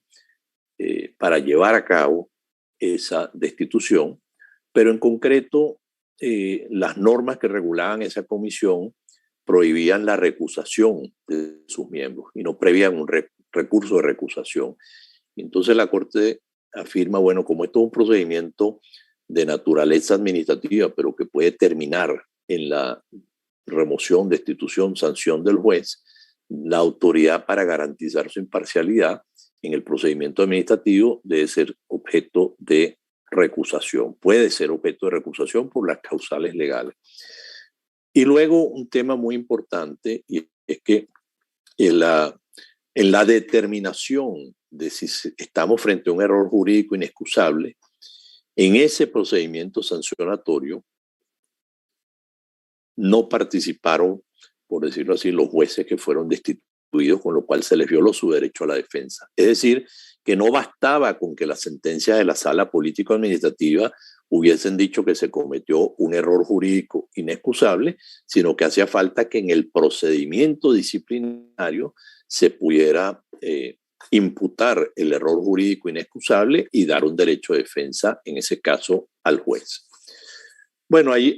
para llevar a cabo esa destitución, pero en concreto las normas que regulaban esa comisión prohibían la recusación de sus miembros y no prevían un recurso de recusación. Entonces la Corte afirma, bueno, como esto es un procedimiento de naturaleza administrativa, pero que puede terminar en la remoción, destitución, sanción del juez, la autoridad para garantizar su imparcialidad en el procedimiento administrativo debe ser objeto de recusación. Puede ser objeto de recusación por las causales legales. Y luego un tema muy importante, y es que en la determinación de si estamos frente a un error jurídico inexcusable, en ese procedimiento sancionatorio no participaron, por decirlo así, los jueces que fueron destituidos, con lo cual se les violó su derecho a la defensa. Es decir, que no bastaba con que las sentencias de la Sala Político-Administrativa hubiesen dicho que se cometió un error jurídico inexcusable, sino que hacía falta que en el procedimiento disciplinario se pudiera imputar el error jurídico inexcusable y dar un derecho de defensa, en ese caso, al juez. Bueno, hay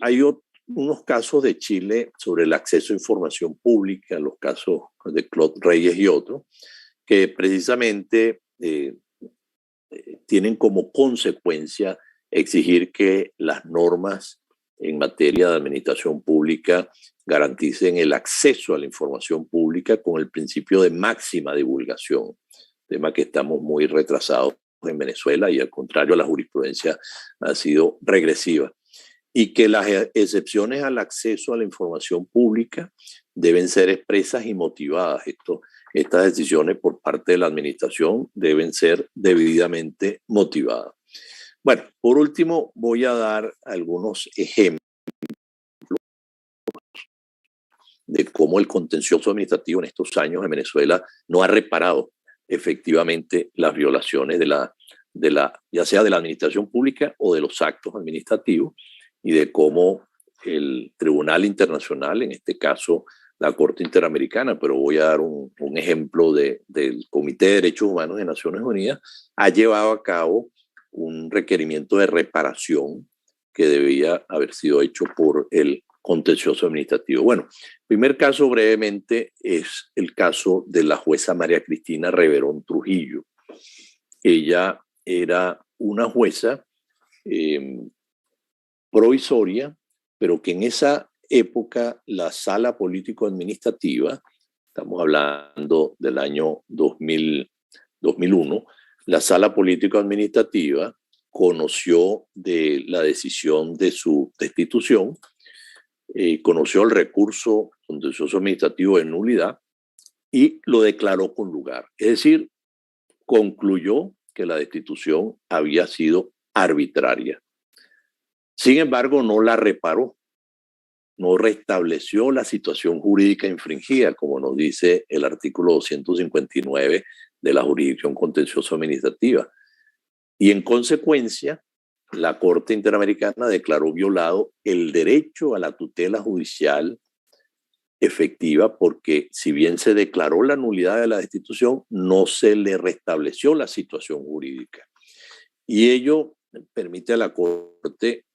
unos casos de Chile sobre el acceso a información pública, los casos de Claude Reyes y otros, que precisamente tienen como consecuencia exigir que las normas en materia de administración pública garanticen el acceso a la información pública con el principio de máxima divulgación, tema que estamos muy retrasados en Venezuela y al contrario la jurisprudencia ha sido regresiva. Y que las excepciones al acceso a la información pública deben ser expresas y motivadas. Estas decisiones por parte de la administración deben ser debidamente motivadas. Bueno, por último, voy a dar algunos ejemplos de cómo el contencioso administrativo en estos años en Venezuela no ha reparado efectivamente las violaciones ya sea de la administración pública o de los actos administrativos, y de cómo el Tribunal Internacional, en este caso la Corte Interamericana, pero voy a dar un ejemplo del Comité de Derechos Humanos de Naciones Unidas, ha llevado a cabo un requerimiento de reparación que debía haber sido hecho por el contencioso administrativo. Bueno, el primer caso brevemente es el caso de la jueza María Cristina Reverón Trujillo. Ella era una jueza provisoria, pero que en esa época la Sala Político-Administrativa, estamos hablando del año 2001, la Sala Político-Administrativa conoció de la decisión de su destitución, conoció el recurso contencioso administrativo de nulidad y lo declaró con lugar. Es decir, concluyó que la destitución había sido arbitraria. Sin embargo, no la reparó, no restableció la situación jurídica infringida, como nos dice el artículo 259 de la jurisdicción contencioso administrativa. Y en consecuencia, la Corte Interamericana declaró violado el derecho a la tutela judicial efectiva, porque si bien se declaró la nulidad de la destitución, no se le restableció la situación jurídica. Y ello permite a la Corte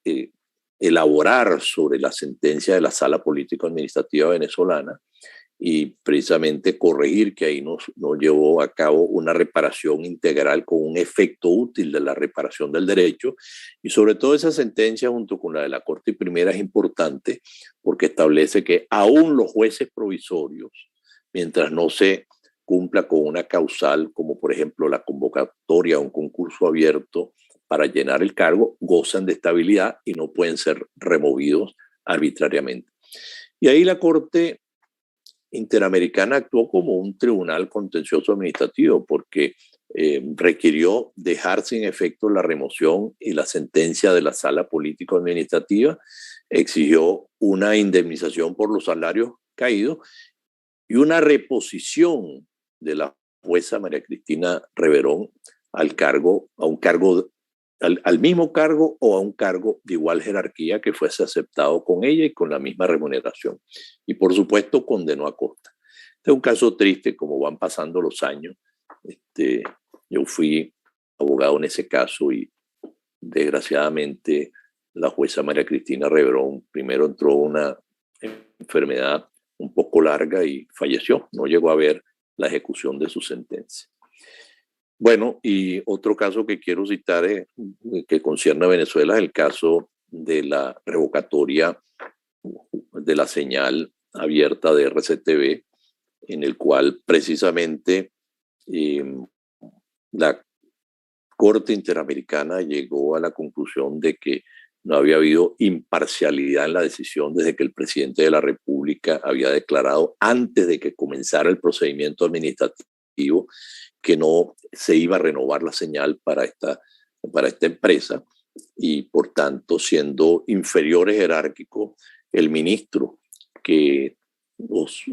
elaborar sobre la sentencia de la Sala Político-Administrativa venezolana y precisamente corregir que ahí no llevó a cabo una reparación integral con un efecto útil de la reparación del derecho. Y sobre todo esa sentencia junto con la de la Corte Primera es importante porque establece que aún los jueces provisorios, mientras no se cumpla con una causal como por ejemplo la convocatoria a un concurso abierto para llenar el cargo, gozan de estabilidad y no pueden ser removidos arbitrariamente. Y ahí la Corte Interamericana actuó como un tribunal contencioso administrativo porque requirió dejar sin efecto la remoción y la sentencia de la Sala Político-Administrativa, exigió una indemnización por los salarios caídos y una reposición de la jueza María Cristina Reverón al mismo cargo o a un cargo de igual jerarquía que fuese aceptado con ella y con la misma remuneración. Y por supuesto condenó a Costa. Este es un caso triste, como van pasando los años. Yo fui abogado en ese caso y desgraciadamente la jueza María Cristina Reverón primero entró una enfermedad un poco larga y falleció. No llegó a ver la ejecución de su sentencia. Bueno, y otro caso que quiero citar que concierne a Venezuela es el caso de la revocatoria de la señal abierta de RCTV, en el cual precisamente la Corte Interamericana llegó a la conclusión de que no había habido imparcialidad en la decisión desde que el presidente de la República había declarado antes de que comenzara el procedimiento administrativo que no se iba a renovar la señal para esta empresa y por tanto siendo inferior jerárquico el ministro que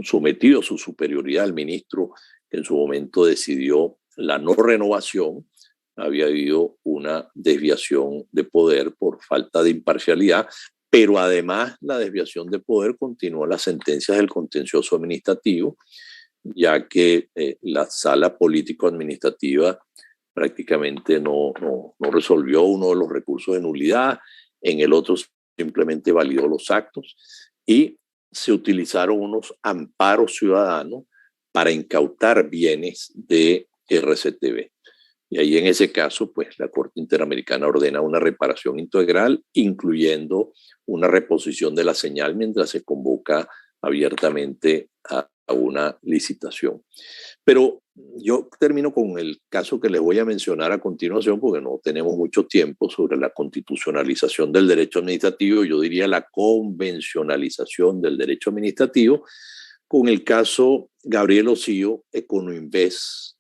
sometido a su superioridad, el ministro que en su momento decidió la no renovación, había habido una desviación de poder por falta de imparcialidad, pero además la desviación de poder continuó en las sentencias del contencioso administrativo, ya que la sala político-administrativa prácticamente no resolvió uno de los recursos de nulidad, en el otro simplemente validó los actos y se utilizaron unos amparos ciudadanos para incautar bienes de RCTV. Y ahí en ese caso, pues la Corte Interamericana ordena una reparación integral, incluyendo una reposición de la señal mientras se convoca abiertamente a una licitación. Pero yo termino con el caso que les voy a mencionar a continuación, porque no tenemos mucho tiempo, sobre la constitucionalización del derecho administrativo, yo diría la convencionalización del derecho administrativo, con el caso Gabriel Osío, Econoinvest,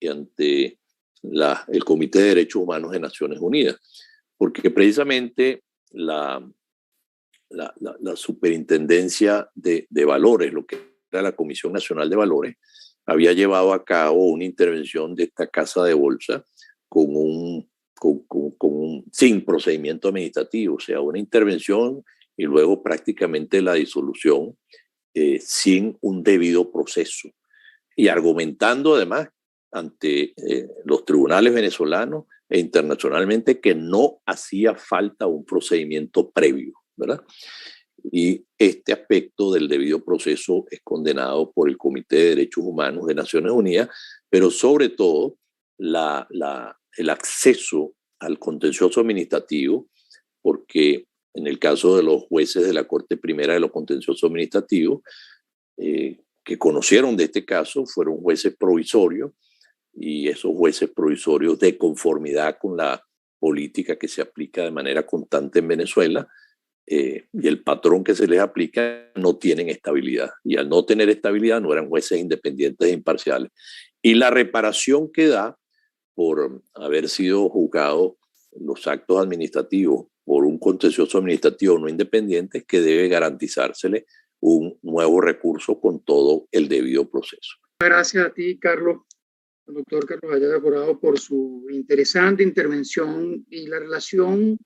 ante el Comité de Derechos Humanos de Naciones Unidas, porque precisamente la Superintendencia de Valores, lo que era la Comisión Nacional de Valores, había llevado a cabo una intervención de esta casa de bolsa sin procedimiento administrativo, o sea, una intervención y luego prácticamente la disolución sin un debido proceso. Y argumentando además ante los tribunales venezolanos e internacionalmente que no hacía falta un procedimiento previo, ¿verdad? Y este aspecto del debido proceso es condenado por el Comité de Derechos Humanos de Naciones Unidas, pero sobre todo el acceso al contencioso administrativo, porque en el caso de los jueces de la Corte Primera de los Contenciosos Administrativos, que conocieron de este caso, fueron jueces provisorios, y esos jueces provisorios, de conformidad con la política que se aplica de manera constante en Venezuela, y el patrón que se les aplica, no tienen estabilidad. Y al no tener estabilidad, no eran jueces independientes e imparciales. Y la reparación que da por haber sido juzgado los actos administrativos por un contencioso administrativo no independiente es que debe garantizársele un nuevo recurso con todo el debido proceso. Gracias a ti, Carlos, al doctor Carlos Ayala Corado, por su interesante intervención y la relación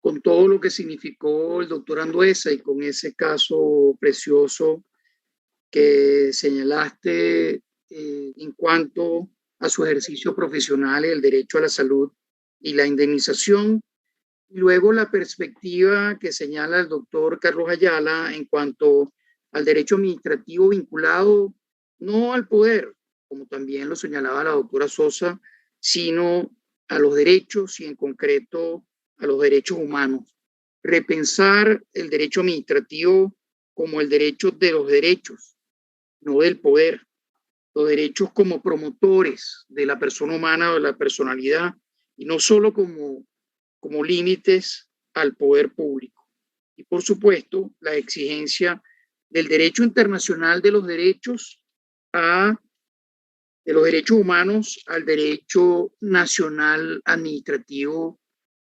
con todo lo que significó el doctor Andueza y con ese caso precioso que señalaste en cuanto a su ejercicio profesional, el derecho a la salud y la indemnización. Y luego la perspectiva que señala el doctor Carlos Ayala en cuanto al derecho administrativo vinculado no al poder, como también lo señalaba la doctora Sosa, sino a los derechos y en concreto a los derechos humanos. Repensar el derecho administrativo como el derecho de los derechos, no del poder. Los derechos como promotores de la persona humana o de la personalidad y no solo como límites al poder público. Y por supuesto, la exigencia del derecho internacional de los derechos de los derechos humanos al derecho nacional administrativo,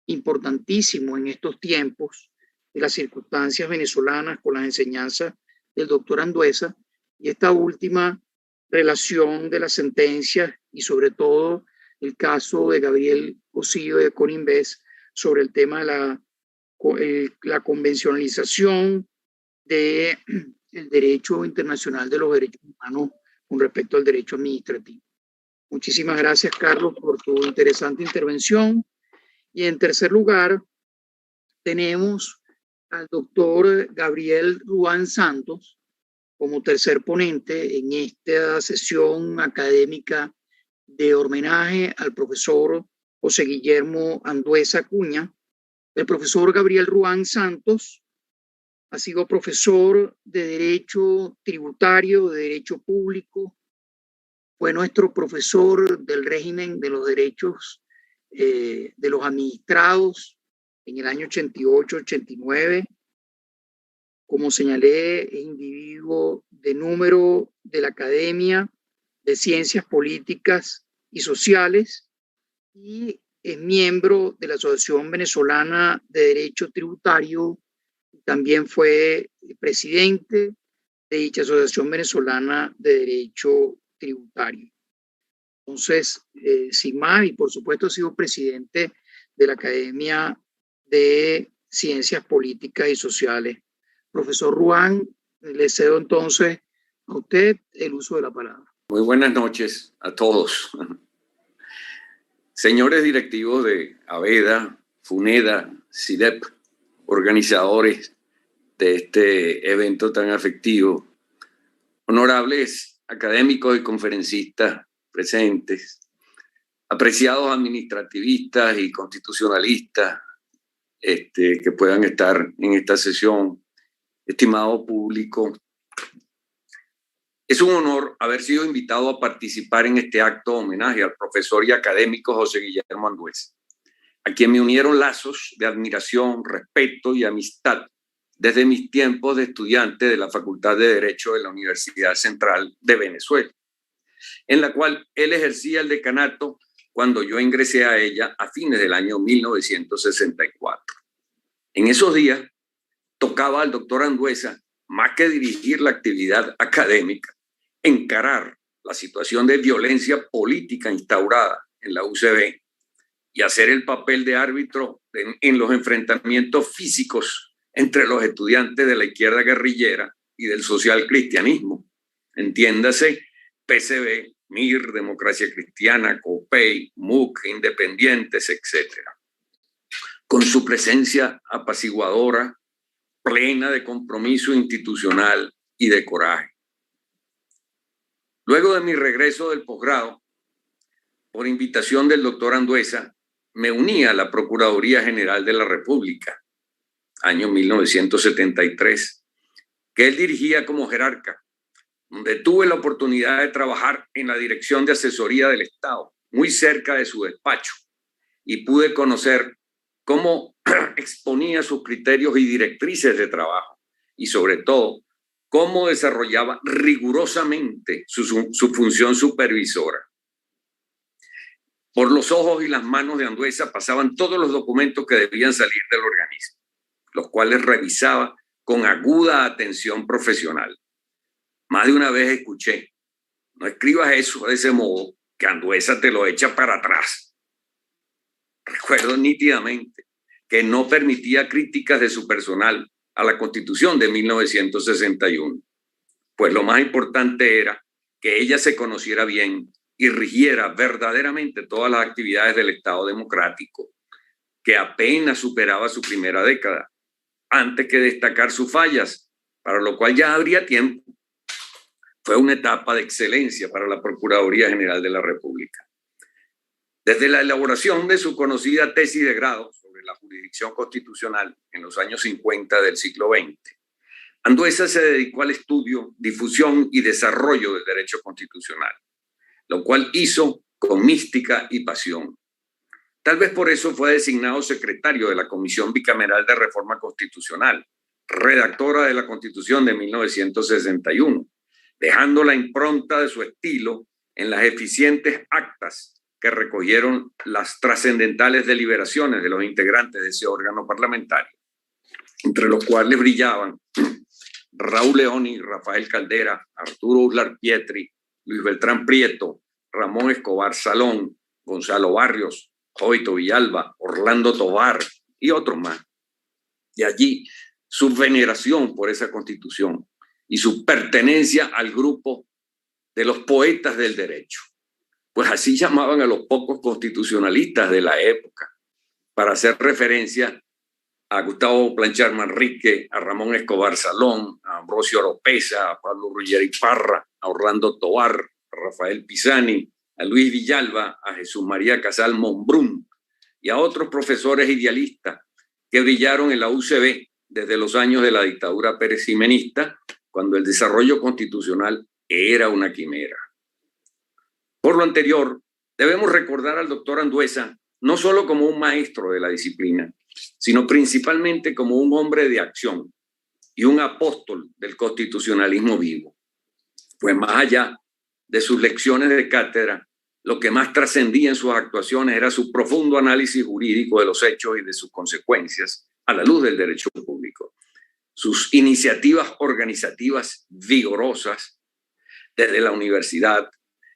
importantísimo en estos tiempos de las circunstancias venezolanas con las enseñanzas del doctor Andueza, y esta última relación de las sentencias y sobre todo el caso de Gabriel Cosío de Coninvest sobre el tema de la convencionalización del derecho internacional de los derechos humanos con respecto al derecho administrativo. Muchísimas gracias, Carlos, por tu interesante intervención. Y en tercer lugar, tenemos al doctor Gabriel Ruán Santos como tercer ponente en esta sesión académica de homenaje al profesor José Guillermo Andueza Acuña. El profesor Gabriel Ruán Santos ha sido profesor de Derecho Tributario, de Derecho Público, fue nuestro profesor del régimen de los derechos de los administrados en el año 88-89. Como señalé, es individuo de número de la Academia de Ciencias Políticas y Sociales y es miembro de la Asociación Venezolana de Derecho Tributario. También fue presidente de dicha Asociación Venezolana de Derecho Tributario. Entonces, sin más, y por supuesto ha sido presidente de la Academia de Ciencias Políticas y Sociales. Profesor Ruán, le cedo entonces a usted el uso de la palabra. Muy buenas noches a todos. Señores directivos de AVEDA, FUNEDA, CIDEP, organizadores de este evento tan afectivo, honorables académicos y conferencistas presentes, apreciados administrativistas y constitucionalistas que puedan estar en esta sesión, estimado público. Es un honor haber sido invitado a participar en este acto de homenaje al profesor y académico José Guillermo Andueza, a quien me unieron lazos de admiración, respeto y amistad desde mis tiempos de estudiante de la Facultad de Derecho de la Universidad Central de Venezuela, en la cual él ejercía el decanato cuando yo ingresé a ella a fines del año 1964. En esos días tocaba al doctor Andueza, más que dirigir la actividad académica, encarar la situación de violencia política instaurada en la UCB y hacer el papel de árbitro en los enfrentamientos físicos entre los estudiantes de la izquierda guerrillera y del social cristianismo. Entiéndase, PCB, MIR, Democracia Cristiana, COPEI, MUC, Independientes, etc. Con su presencia apaciguadora, plena de compromiso institucional y de coraje. Luego de mi regreso del posgrado, por invitación del doctor Andueza, me uní a la Procuraduría General de la República, año 1973, que él dirigía como jerarca, donde tuve la oportunidad de trabajar en la Dirección de Asesoría del Estado, muy cerca de su despacho, y pude conocer cómo exponía sus criterios y directrices de trabajo, y sobre todo, cómo desarrollaba rigurosamente su función supervisora. Por los ojos y las manos de Andueza pasaban todos los documentos que debían salir del organismo, los cuales revisaba con aguda atención profesional. Más de una vez escuché: no escribas eso de ese modo, que Andueza te lo echa para atrás. Recuerdo nítidamente que no permitía críticas de su personal a la Constitución de 1961, pues lo más importante era que ella se conociera bien y rigiera verdaderamente todas las actividades del Estado democrático, que apenas superaba su primera década, antes que destacar sus fallas, para lo cual ya habría tiempo. Fue una etapa de excelencia para la Procuraduría General de la República. Desde la elaboración de su conocida tesis de grado sobre la jurisdicción constitucional en los años 50 del siglo XX, Andueza se dedicó al estudio, difusión y desarrollo del derecho constitucional, lo cual hizo con mística y pasión. Tal vez por eso fue designado secretario de la Comisión Bicameral de Reforma Constitucional, redactora de la Constitución de 1961, dejando la impronta de su estilo en las eficientes actas que recogieron las trascendentales deliberaciones de los integrantes de ese órgano parlamentario, entre los cuales brillaban Raúl Leoni, Rafael Caldera, Arturo Uslar Pietri Luis Beltrán Prieto, Ramón Escobar Salón, Gonzalo Barrios, Jovito Villalba, Orlando Tovar y otros más. De allí su veneración por esa Constitución y su pertenencia al grupo de los poetas del derecho. Pues así llamaban a los pocos constitucionalistas de la época, para hacer referencia a Gustavo Planchar Manrique, a Ramón Escobar Salón, a Ambrosio Oropesa, a Pablo Ruggeri Parra, a Orlando Tovar, a Rafael Pisani, a Luis Villalba, a Jesús María Casal Monbrún y a otros profesores idealistas que brillaron en la UCB desde los años de la dictadura pérez-jimenista, cuando el desarrollo constitucional era una quimera. Por lo anterior, debemos recordar al doctor Andueza no solo como un maestro de la disciplina, sino principalmente como un hombre de acción y un apóstol del constitucionalismo vivo. Pues más allá de sus lecciones de cátedra, lo que más trascendía en sus actuaciones era su profundo análisis jurídico de los hechos y de sus consecuencias a la luz del derecho público. Sus iniciativas organizativas vigorosas desde la universidad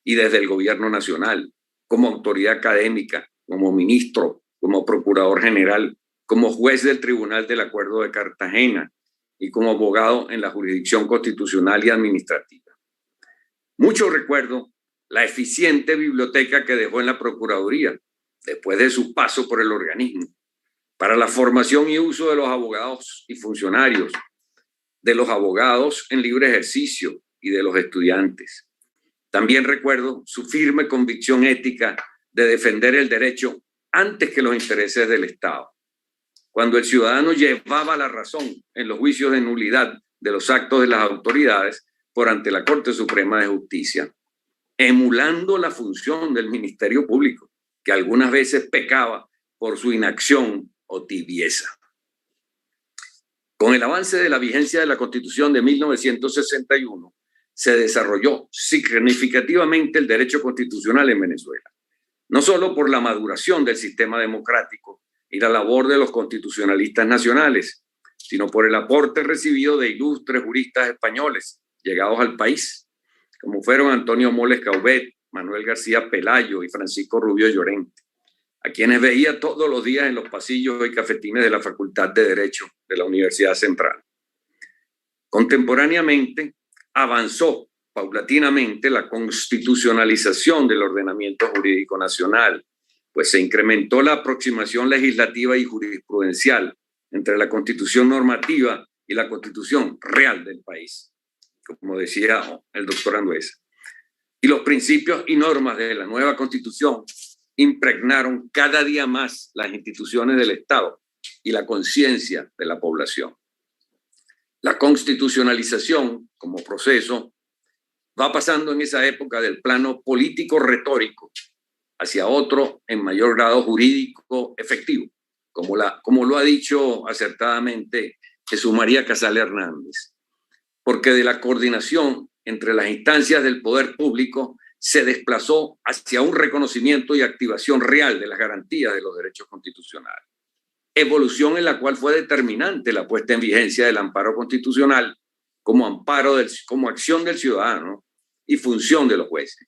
y desde el gobierno nacional, como autoridad académica, como ministro, como procurador general, como juez del Tribunal del Acuerdo de Cartagena y como abogado en la jurisdicción constitucional y administrativa. Mucho recuerdo la eficiente biblioteca que dejó en la Procuraduría después de su paso por el organismo para la formación y uso de los abogados y funcionarios, de los abogados en libre ejercicio y de los estudiantes. También recuerdo su firme convicción ética de defender el derecho antes que los intereses del Estado. Cuando el ciudadano llevaba la razón en los juicios de nulidad de los actos de las autoridades por ante la Corte Suprema de Justicia, emulando la función del Ministerio Público, que algunas veces pecaba por su inacción o tibieza. Con el avance de la vigencia de la Constitución de 1961, se desarrolló significativamente el derecho constitucional en Venezuela, no solo por la maduración del sistema democrático y la labor de los constitucionalistas nacionales, sino por el aporte recibido de ilustres juristas españoles llegados al país, como fueron Antonio Moles Caubet, Manuel García Pelayo y Francisco Rubio Llorente, a quienes veía todos los días en los pasillos y cafetines de la Facultad de Derecho de la Universidad Central. Contemporáneamente, avanzó paulatinamente la constitucionalización del ordenamiento jurídico nacional, pues se incrementó la aproximación legislativa y jurisprudencial entre la Constitución normativa y la Constitución real del país, como decía el doctor Andueza. Y los principios y normas de la nueva Constitución impregnaron cada día más las instituciones del Estado y la conciencia de la población. La constitucionalización como proceso va pasando en esa época del plano político retórico hacia otro en mayor grado jurídico efectivo, como lo ha dicho acertadamente Jesús María Casal Hernández, porque de la coordinación entre las instancias del poder público se desplazó hacia un reconocimiento y activación real de las garantías de los derechos constitucionales. Evolución en la cual fue determinante la puesta en vigencia del amparo constitucional como como acción del ciudadano y función de los jueces.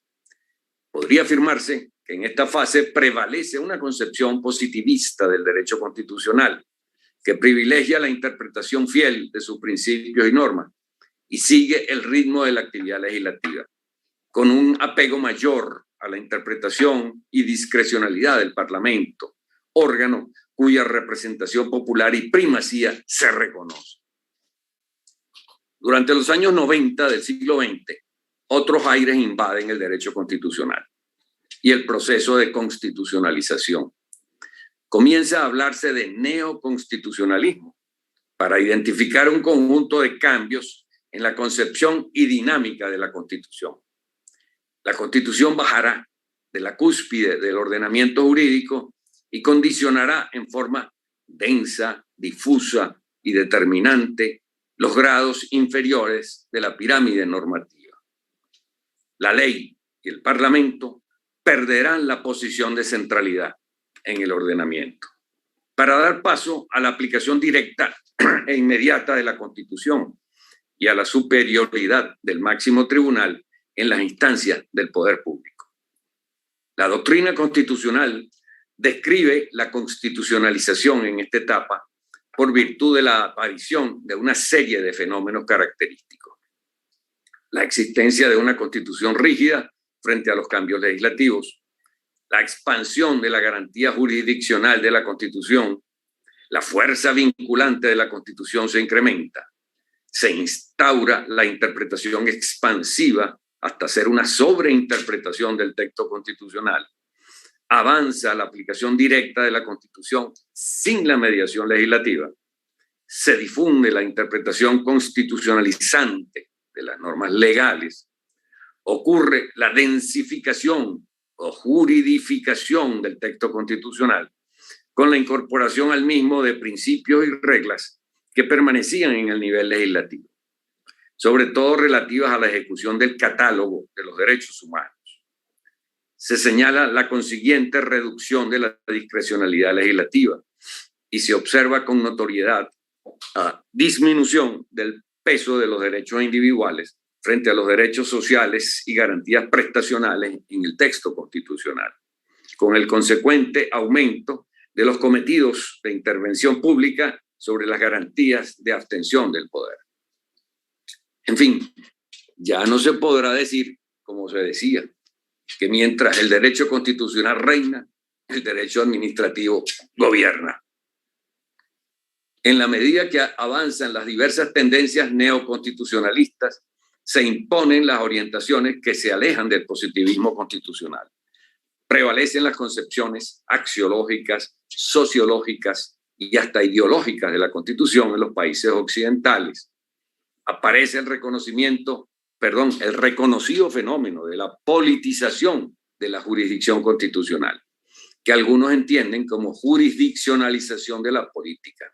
Podría afirmarse que en esta fase prevalece una concepción positivista del derecho constitucional que privilegia la interpretación fiel de sus principios y normas y sigue el ritmo de la actividad legislativa, con un apego mayor a la interpretación y discrecionalidad del Parlamento, órgano cuya representación popular y primacía se reconoce. Durante los años 90 del siglo XX, otros aires invaden el derecho constitucional y el proceso de constitucionalización. Comienza a hablarse de neoconstitucionalismo para identificar un conjunto de cambios en la concepción y dinámica de la Constitución. La Constitución bajará de la cúspide del ordenamiento jurídico y condicionará en forma densa, difusa y determinante los grados inferiores de la pirámide normativa. La ley y el Parlamento perderán la posición de centralidad en el ordenamiento para dar paso a la aplicación directa e inmediata de la Constitución y a la superioridad del máximo tribunal en las instancias del poder público. La doctrina constitucional describe la constitucionalización en esta etapa por virtud de la aparición de una serie de fenómenos característicos. La existencia de una constitución rígida frente a los cambios legislativos, la expansión de la garantía jurisdiccional de la Constitución, la fuerza vinculante de la Constitución se incrementa, se instaura la interpretación expansiva hasta ser una sobreinterpretación del texto constitucional, avanza la aplicación directa de la Constitución sin la mediación legislativa, se difunde la interpretación constitucionalizante de las normas legales, ocurre la densificación o juridificación del texto constitucional con la incorporación al mismo de principios y reglas que permanecían en el nivel legislativo, sobre todo relativas a la ejecución del catálogo de los derechos humanos. Se señala la consiguiente reducción de la discrecionalidad legislativa y se observa con notoriedad la disminución del peso de los derechos individuales frente a los derechos sociales y garantías prestacionales en el texto constitucional, con el consecuente aumento de los cometidos de intervención pública sobre las garantías de abstención del poder. En fin, ya no se podrá decir, como se decía, que mientras el derecho constitucional reina, el derecho administrativo gobierna. En la medida que avanzan las diversas tendencias neoconstitucionalistas, se imponen las orientaciones que se alejan del positivismo constitucional. Prevalecen las concepciones axiológicas, sociológicas y hasta ideológicas de la Constitución en los países occidentales. Aparece el reconocido fenómeno de la politización de la jurisdicción constitucional, que algunos entienden como jurisdiccionalización de la política.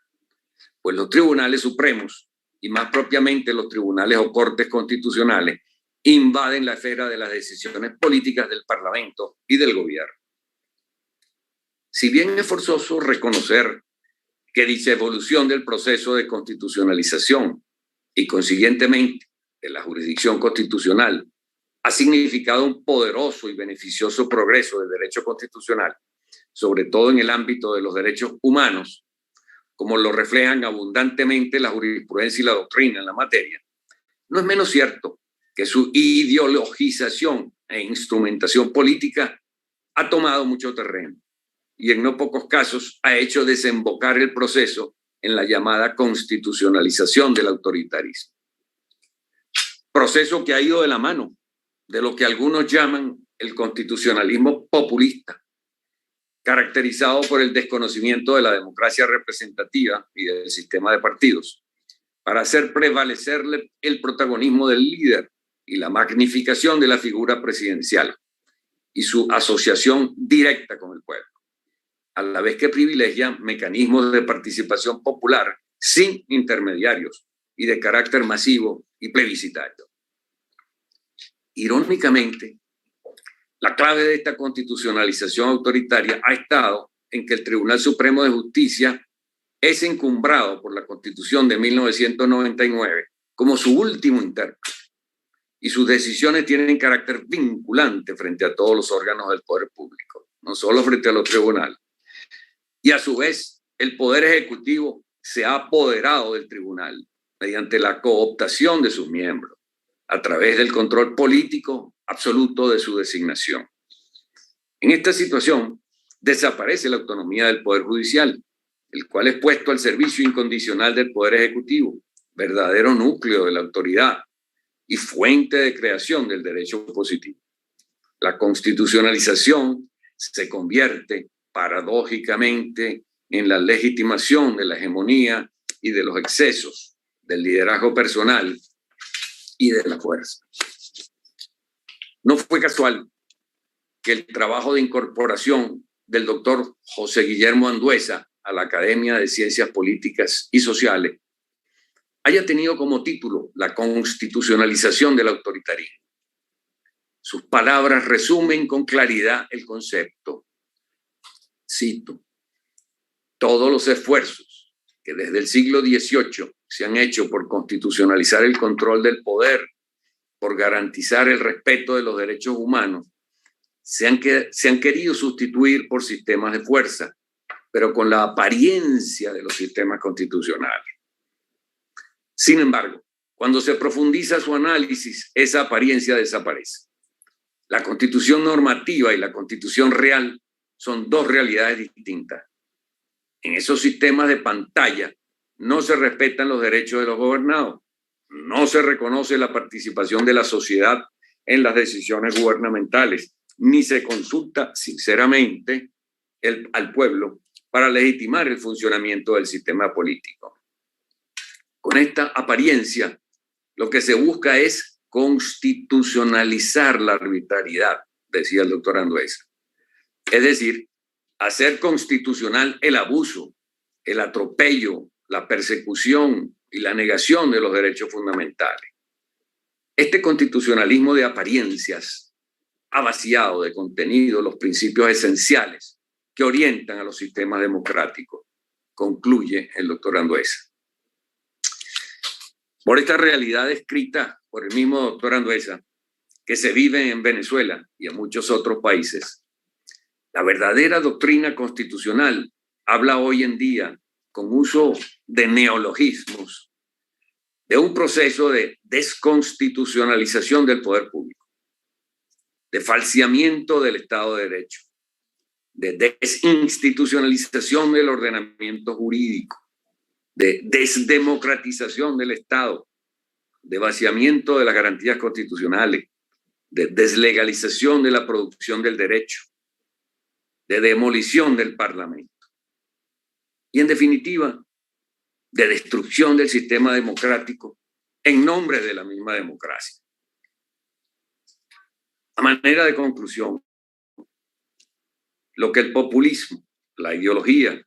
Pues los tribunales supremos, y más propiamente los tribunales o cortes constitucionales, invaden la esfera de las decisiones políticas del Parlamento y del gobierno. Si bien es forzoso reconocer que dicha evolución del proceso de constitucionalización y consiguientemente de la jurisdicción constitucional ha significado un poderoso y beneficioso progreso del derecho constitucional, sobre todo en el ámbito de los derechos humanos, como lo reflejan abundantemente la jurisprudencia y la doctrina en la materia, no es menos cierto que su ideologización e instrumentación política ha tomado mucho terreno y en no pocos casos ha hecho desembocar el proceso en la llamada constitucionalización del autoritarismo. Proceso que ha ido de la mano de lo que algunos llaman el constitucionalismo populista, caracterizado por el desconocimiento de la democracia representativa y del sistema de partidos, para hacer prevalecer el protagonismo del líder y la magnificación de la figura presidencial y su asociación directa con el pueblo, a la vez que privilegia mecanismos de participación popular sin intermediarios y de carácter masivo y plebiscitario. Irónicamente, la clave de esta constitucionalización autoritaria ha estado en que el Tribunal Supremo de Justicia es encumbrado por la Constitución de 1999 como su último intérprete y sus decisiones tienen carácter vinculante frente a todos los órganos del poder público, no solo frente a los tribunales. Y a su vez, el Poder Ejecutivo se ha apoderado del tribunal mediante la cooptación de sus miembros, a través del control político absoluto de su designación. En esta situación, desaparece la autonomía del Poder Judicial, el cual es puesto al servicio incondicional del Poder Ejecutivo, verdadero núcleo de la autoridad y fuente de creación del derecho positivo. La constitucionalización se convierte paradójicamente en la legitimación de la hegemonía y de los excesos del liderazgo personal y de la fuerza. No fue casual que el trabajo de incorporación del doctor José Guillermo Andueza a la Academia de Ciencias Políticas y Sociales haya tenido como título la constitucionalización del autoritarismo. Sus palabras resumen con claridad el concepto. Cito: todos los esfuerzos que desde el siglo XVIII se han hecho por constitucionalizar el control del poder por garantizar el respeto de los derechos humanos se han querido sustituir por sistemas de fuerza, pero con la apariencia de los sistemas constitucionales. Sin embargo, cuando se profundiza su análisis, esa apariencia desaparece. La Constitución normativa y la Constitución real son dos realidades distintas. En esos sistemas de pantalla no se respetan los derechos de los gobernados, no se reconoce la participación de la sociedad en las decisiones gubernamentales, ni se consulta sinceramente al pueblo para legitimar el funcionamiento del sistema político. Con esta apariencia, lo que se busca es constitucionalizar la arbitrariedad, decía el doctor Andueza. Es decir, hacer constitucional el abuso, el atropello, la persecución y la negación de los derechos fundamentales. Este constitucionalismo de apariencias ha vaciado de contenido los principios esenciales que orientan a los sistemas democráticos, concluye el doctor Andueza. Por esta realidad descrita por el mismo doctor Andueza, que se vive en Venezuela y en muchos otros países, la verdadera doctrina constitucional habla hoy en día, con uso de neologismos, de un proceso de desconstitucionalización del poder público, de falseamiento del Estado de Derecho, de desinstitucionalización del ordenamiento jurídico, de desdemocratización del Estado, de vaciamiento de las garantías constitucionales, de deslegalización de la producción del derecho, de demolición del Parlamento y, en definitiva, de destrucción del sistema democrático en nombre de la misma democracia. A manera de conclusión, lo que el populismo, la ideología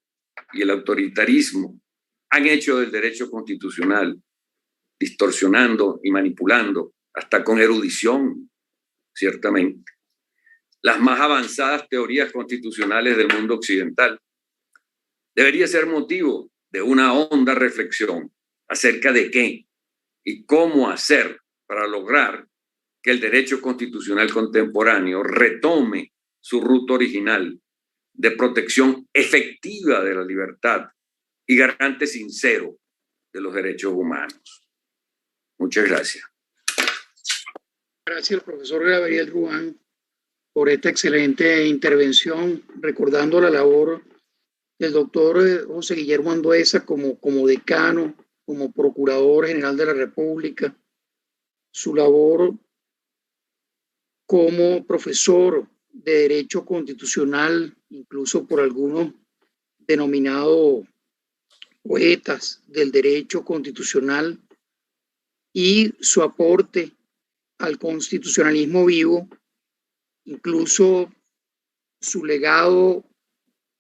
y el autoritarismo han hecho del derecho constitucional, distorsionando y manipulando, hasta con erudición, ciertamente, las más avanzadas teorías constitucionales del mundo occidental, debería ser motivo de una honda reflexión acerca de qué y cómo hacer para lograr que el derecho constitucional contemporáneo retome su ruta original de protección efectiva de la libertad y garante sincero de los derechos humanos. Muchas gracias. Gracias, profesor Gabriel Ruán, por esta excelente intervención, recordando la labor del doctor José Guillermo Andueza como decano, como procurador general de la República, su labor como profesor de Derecho Constitucional, incluso por algunos denominados poetas del derecho constitucional, y su aporte al constitucionalismo vivo, incluso su legado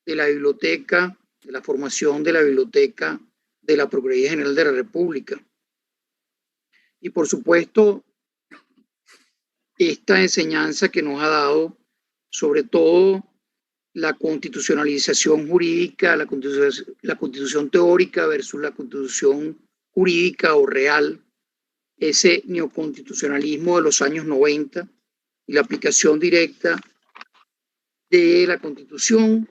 de la biblioteca, de la formación de la biblioteca de la Procuraduría General de la República. Y por supuesto, esta enseñanza que nos ha dado, sobre todo la constitucionalización jurídica, la constitución teórica versus la constitución jurídica o real, ese neoconstitucionalismo de los años 90 y la aplicación directa de la Constitución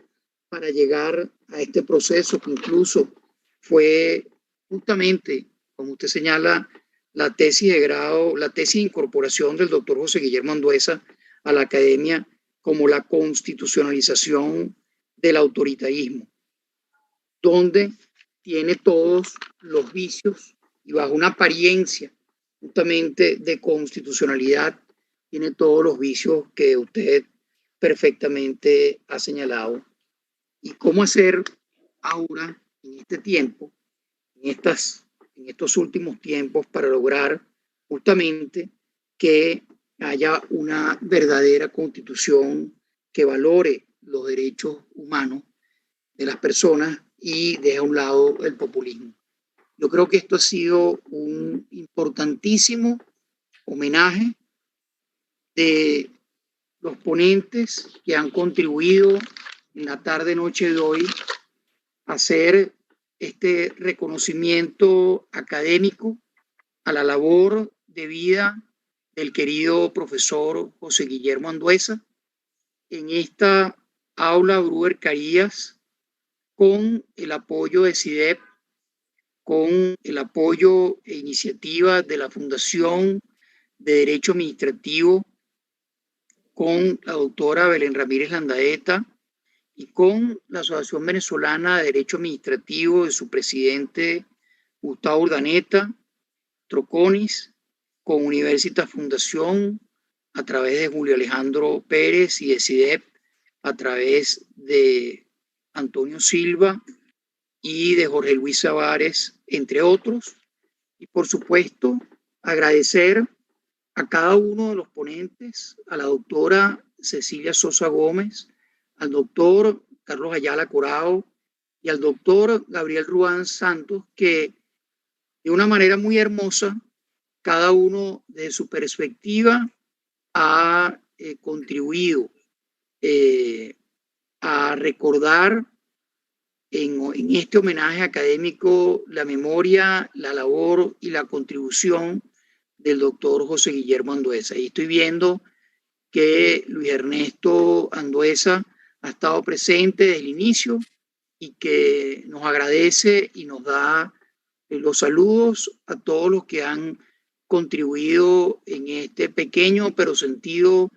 para llegar a este proceso que incluso fue justamente, como usted señala, la tesis de grado, la tesis de incorporación del doctor José Guillermo Andueza a la academia como la constitucionalización del autoritarismo, donde tiene todos los vicios y bajo una apariencia justamente de constitucionalidad, tiene todos los vicios que usted perfectamente ha señalado. ¿Y cómo hacer ahora, en este tiempo, en estos últimos tiempos, para lograr justamente que haya una verdadera constitución que valore los derechos humanos de las personas y deje a un lado el populismo? Yo creo que esto ha sido un importantísimo homenaje de los ponentes que han contribuido en la tarde-noche de hoy a hacer este reconocimiento académico a la labor de vida del querido profesor José Guillermo Andueza en esta aula Gruber Carías, con el apoyo de CIDEP, con el apoyo e iniciativa de la Fundación de Derecho Administrativo, con la doctora Belén Ramírez Landaeta y con la Asociación Venezolana de Derecho Administrativo de su presidente Gustavo Urdaneta, Troconis, con Universitas Fundación, a través de Julio Alejandro Pérez, y de CIDEP, a través de Antonio Silva y de Jorge Luis Savares, entre otros. Y por supuesto, agradecer a cada uno de los ponentes, a la doctora Cecilia Sosa Gómez, al doctor Carlos Ayala Corao y al doctor Gabriel Ruán Santos, que de una manera muy hermosa, cada uno de su perspectiva ha contribuido a recordar en este homenaje académico la memoria, la labor y la contribución del doctor José Guillermo Andueza. Y estoy viendo que Luis Ernesto Andueza ha estado presente desde el inicio y que nos agradece y nos da los saludos a todos los que han contribuido en este pequeño pero sentido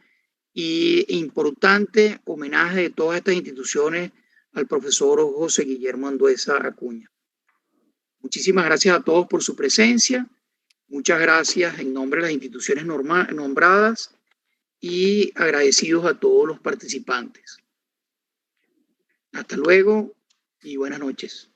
e importante homenaje de todas estas instituciones al profesor José Guillermo Andueza Acuña. Muchísimas gracias a todos por su presencia. Muchas gracias en nombre de las instituciones nombradas y agradecidos a todos los participantes. Hasta luego y buenas noches.